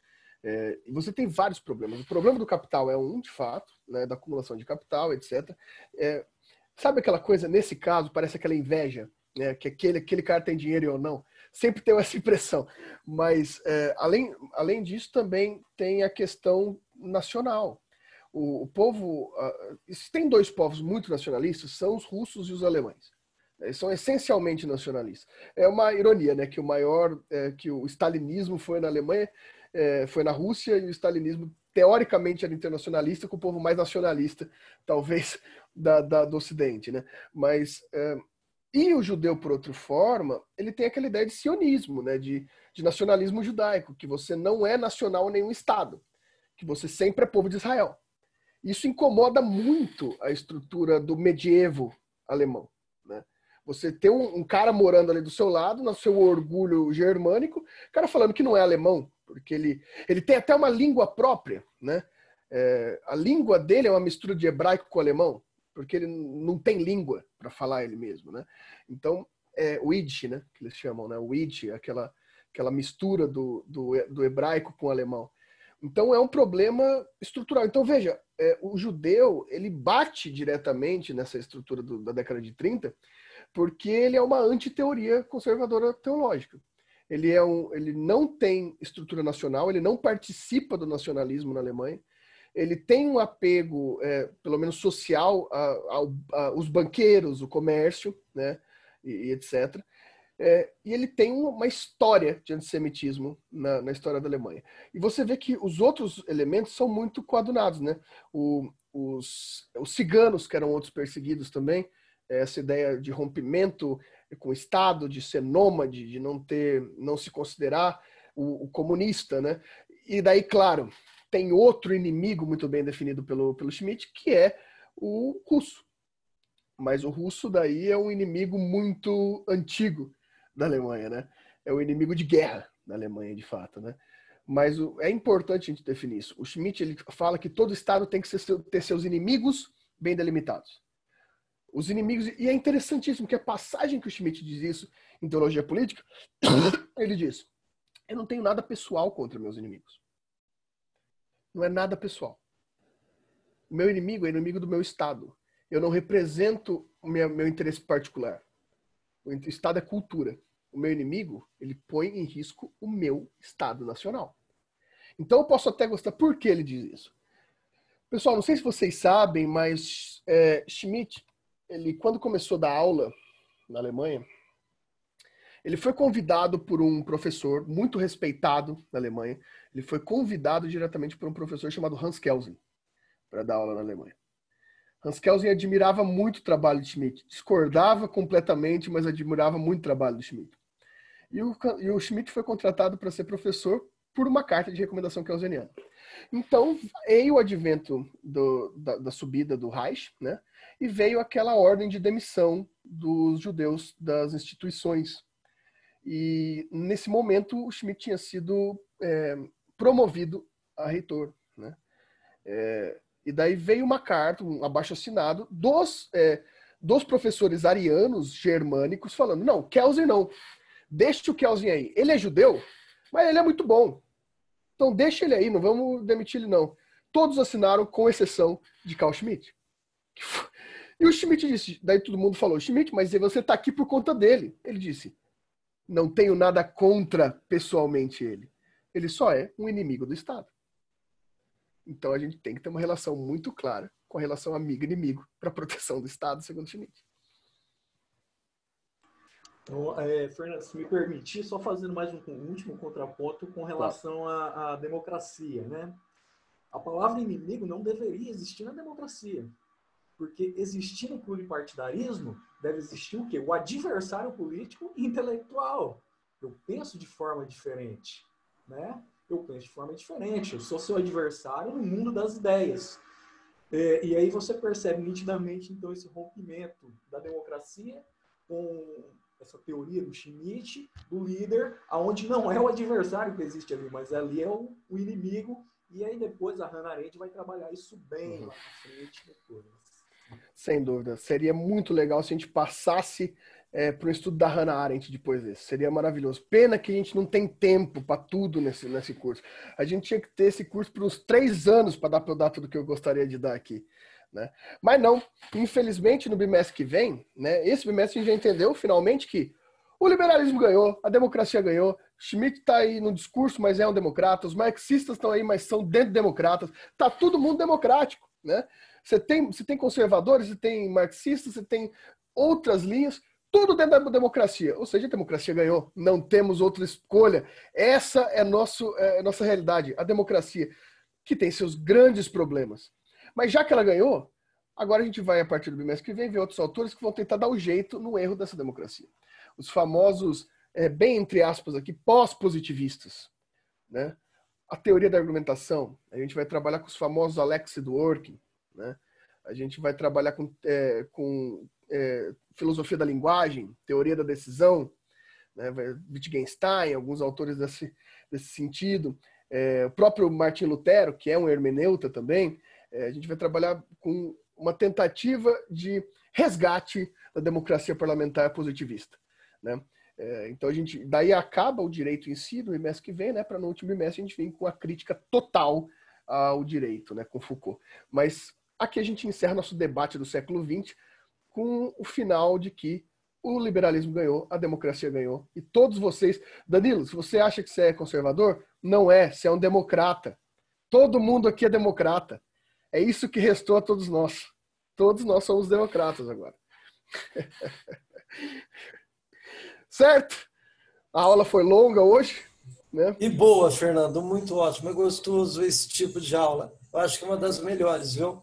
E você tem vários problemas. O problema do capital é de fato, né, da acumulação de capital, etc. Sabe aquela coisa, nesse caso, parece aquela inveja, né, que aquele cara tem dinheiro ou não. Sempre tem essa impressão. Mas, além disso, também tem a questão nacional. O povo... tem dois povos muito nacionalistas, são os russos e os alemães. Eles são essencialmente nacionalistas. É uma ironia, né, que que o stalinismo foi na Alemanha, foi na Rússia, e o stalinismo, teoricamente, era internacionalista, com o povo mais nacionalista, talvez, do Ocidente, né? Mas... E o judeu, por outra forma, ele tem aquela ideia de sionismo, né? de nacionalismo judaico, que você não é nacional em nenhum estado, que você sempre é povo de Israel. Isso incomoda muito a estrutura do medievo alemão, né? Você tem um cara morando ali do seu lado, no seu orgulho germânico, o cara falando que não é alemão, porque ele tem até uma língua própria, né? A língua dele é uma mistura de hebraico com alemão, porque ele não tem língua para falar ele mesmo, né? Então, o Yiddish, né? Que eles chamam, né? O Yiddish, aquela mistura do hebraico com o alemão. Então, é um problema estrutural. Então, veja, o judeu, ele bate diretamente nessa estrutura da década de 30, porque ele é uma antiteoria conservadora teológica. Ele não tem estrutura nacional, ele não participa do nacionalismo na Alemanha, ele tem um apego, pelo menos social, aos banqueiros, o comércio, né, e etc. E ele tem uma história de antissemitismo na história da Alemanha. E você vê que os outros elementos são muito coadunados, né? Os ciganos, que eram outros perseguidos também, essa ideia de rompimento com o Estado, de ser nômade, de não se considerar o comunista, né? E daí, claro, tem outro inimigo muito bem definido pelo Schmitt, que é o russo. Mas o russo daí é um inimigo muito antigo da Alemanha, né? É um inimigo de guerra da Alemanha, de fato, né? Mas é importante a gente definir isso. O Schmitt, ele fala que todo Estado tem que ter seus inimigos bem delimitados. Os inimigos... E é interessantíssimo que a passagem que o Schmitt diz isso em Teologia Política, ele diz: eu não tenho nada pessoal contra meus inimigos. Não é nada pessoal. O meu inimigo é inimigo do meu Estado. Eu não represento o meu interesse particular. O Estado é cultura. O meu inimigo, ele põe em risco o meu Estado nacional. Então eu posso até gostar. Por que ele diz isso? Pessoal, não sei se vocês sabem, mas Schmitt, ele, quando começou a dar aula na Alemanha, Ele foi convidado por um professor muito respeitado na Alemanha. Ele foi convidado diretamente por um professor chamado Hans Kelsen para dar aula na Alemanha. Hans Kelsen admirava muito o trabalho de Schmitt. Discordava completamente, mas admirava muito o trabalho do Schmitt. E o Schmitt foi contratado para ser professor por uma carta de recomendação kelseniana. Então, veio o advento da subida do Reich, né? E veio aquela ordem de demissão dos judeus das instituições. E, nesse momento, o Schmitt tinha sido promovido a reitor, né? E daí veio uma carta, um abaixo-assinado dos professores arianos germânicos falando, não, Kelsen não, deixa o Kelsen aí. Ele é judeu, mas ele é muito bom. Então deixa ele aí, não vamos demitir ele não. Todos assinaram, com exceção de Carl Schmitt. E o Schmitt disse, daí todo mundo falou, Schmitt, mas você está aqui por conta dele. Ele disse, não tenho nada contra pessoalmente ele. Ele só é um inimigo do Estado. Então a gente tem que ter uma relação muito clara com a relação amigo-inimigo para a proteção do Estado, segundo Schmitt. Então, Fernando, se me permitir, só fazendo mais um último contraponto com relação à democracia, né? A palavra inimigo não deveria existir na democracia, porque existir no pluripartidarismo deve existir o quê? O adversário político e intelectual. Eu penso de forma diferente, né? Eu penso de forma diferente. Eu sou seu adversário no mundo das ideias. E aí você percebe nitidamente, então, esse rompimento da democracia com essa teoria do Schmitt, do líder, aonde não é o adversário que existe ali, mas ali é o inimigo, e aí depois a Hannah Arendt vai trabalhar isso bem lá na frente depois. Sem dúvida. Seria muito legal se a gente passasse para o estudo da Hannah Arendt depois desse. Seria maravilhoso. Pena que a gente não tem tempo para tudo nesse curso. A gente tinha que ter esse curso por uns 3 anos para dar para eu dar tudo que eu gostaria de dar aqui. Né? Mas não, infelizmente no bimestre que vem, né, esse bimestre a gente já entendeu finalmente que o liberalismo ganhou, a democracia ganhou, Schmitt está aí no discurso, mas é um democrata, os marxistas estão aí, mas são dentro democratas, está todo mundo democrático. Né? Você tem conservadores, você tem marxistas, você tem outras linhas, tudo dentro da democracia. Ou seja, a democracia ganhou, não temos outra escolha. Essa é a nossa realidade, a democracia, que tem seus grandes problemas. Mas já que ela ganhou, agora a gente vai, a partir do bimestre que vem, ver outros autores que vão tentar dar o jeito no erro dessa democracia. Os famosos, bem entre aspas aqui, pós-positivistas. Né? A teoria da argumentação, a gente vai trabalhar com os famosos Alex Dworkin, né? A gente vai trabalhar com filosofia da linguagem, teoria da decisão, né? Wittgenstein, alguns autores desse sentido. O próprio Martin Lutero, que é um hermeneuta também, a gente vai trabalhar com uma tentativa de resgate da democracia parlamentar positivista. Né? Então, daí acaba o direito em si, no bimestre que vem, né? Para no último bimestre a gente vem com a crítica total ao direito, né? Com Foucault. Mas aqui a gente encerra nosso debate do século XX com o final de que o liberalismo ganhou, a democracia ganhou. E todos vocês... Danilo, se você acha que você é conservador, não é, você é um democrata. Todo mundo aqui é democrata. É isso que restou a todos nós. Todos nós somos democratas agora. Certo? A aula foi longa hoje, né? E boa, Fernando, muito ótimo. É gostoso esse tipo de aula. Eu acho que é uma das melhores, viu?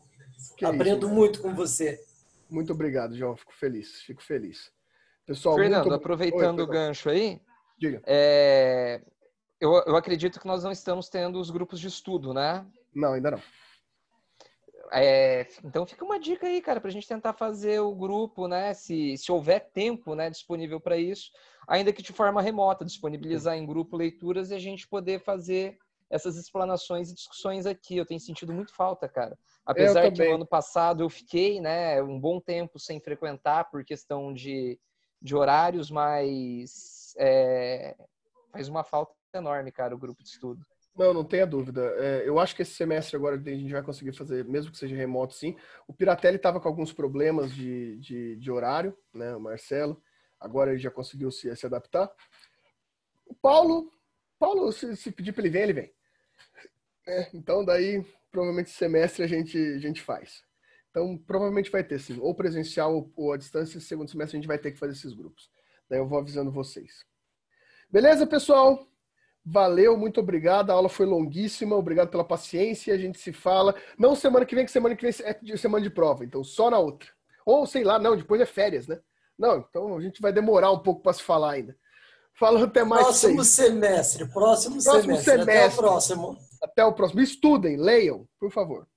Aprendo muito com você. Muito obrigado, João. Fico feliz. Pessoal, Fernando, aproveitando o gancho aí, diga. Eu acredito que nós não estamos tendo os grupos de estudo, né? Não, ainda não. Então fica uma dica aí, cara, para a gente tentar fazer o grupo, né? Se houver tempo, né, disponível para isso, ainda que de forma remota, disponibilizar em grupo leituras e a gente poder fazer essas explanações e discussões aqui. Eu tenho sentido muito falta, cara. Apesar que no ano passado eu fiquei, né, um bom tempo sem frequentar por questão de horários, mas faz uma falta enorme, cara, o grupo de estudo. Não tenha dúvida. Eu acho que esse semestre agora a gente vai conseguir fazer, mesmo que seja remoto, sim. O Piratelli estava com alguns problemas de horário, né? O Marcelo. Agora ele já conseguiu se adaptar. O Paulo, se pedir para ele vir, ele vem. Então, daí, provavelmente, esse semestre a gente faz. Então, provavelmente vai ter, sim. Ou presencial ou à distância. Segundo semestre a gente vai ter que fazer esses grupos. Daí eu vou avisando vocês. Beleza, pessoal? Valeu, muito obrigado. A aula foi longuíssima. Obrigado pela paciência. A gente se fala. Não semana que vem, que semana que vem é semana de prova. Então, só na outra. Ou, sei lá, não, depois é férias, né? Não, então a gente vai demorar um pouco para se falar ainda. Falou, até mais. Próximo semestre. Até o próximo. Até o próximo. Estudem, leiam, por favor.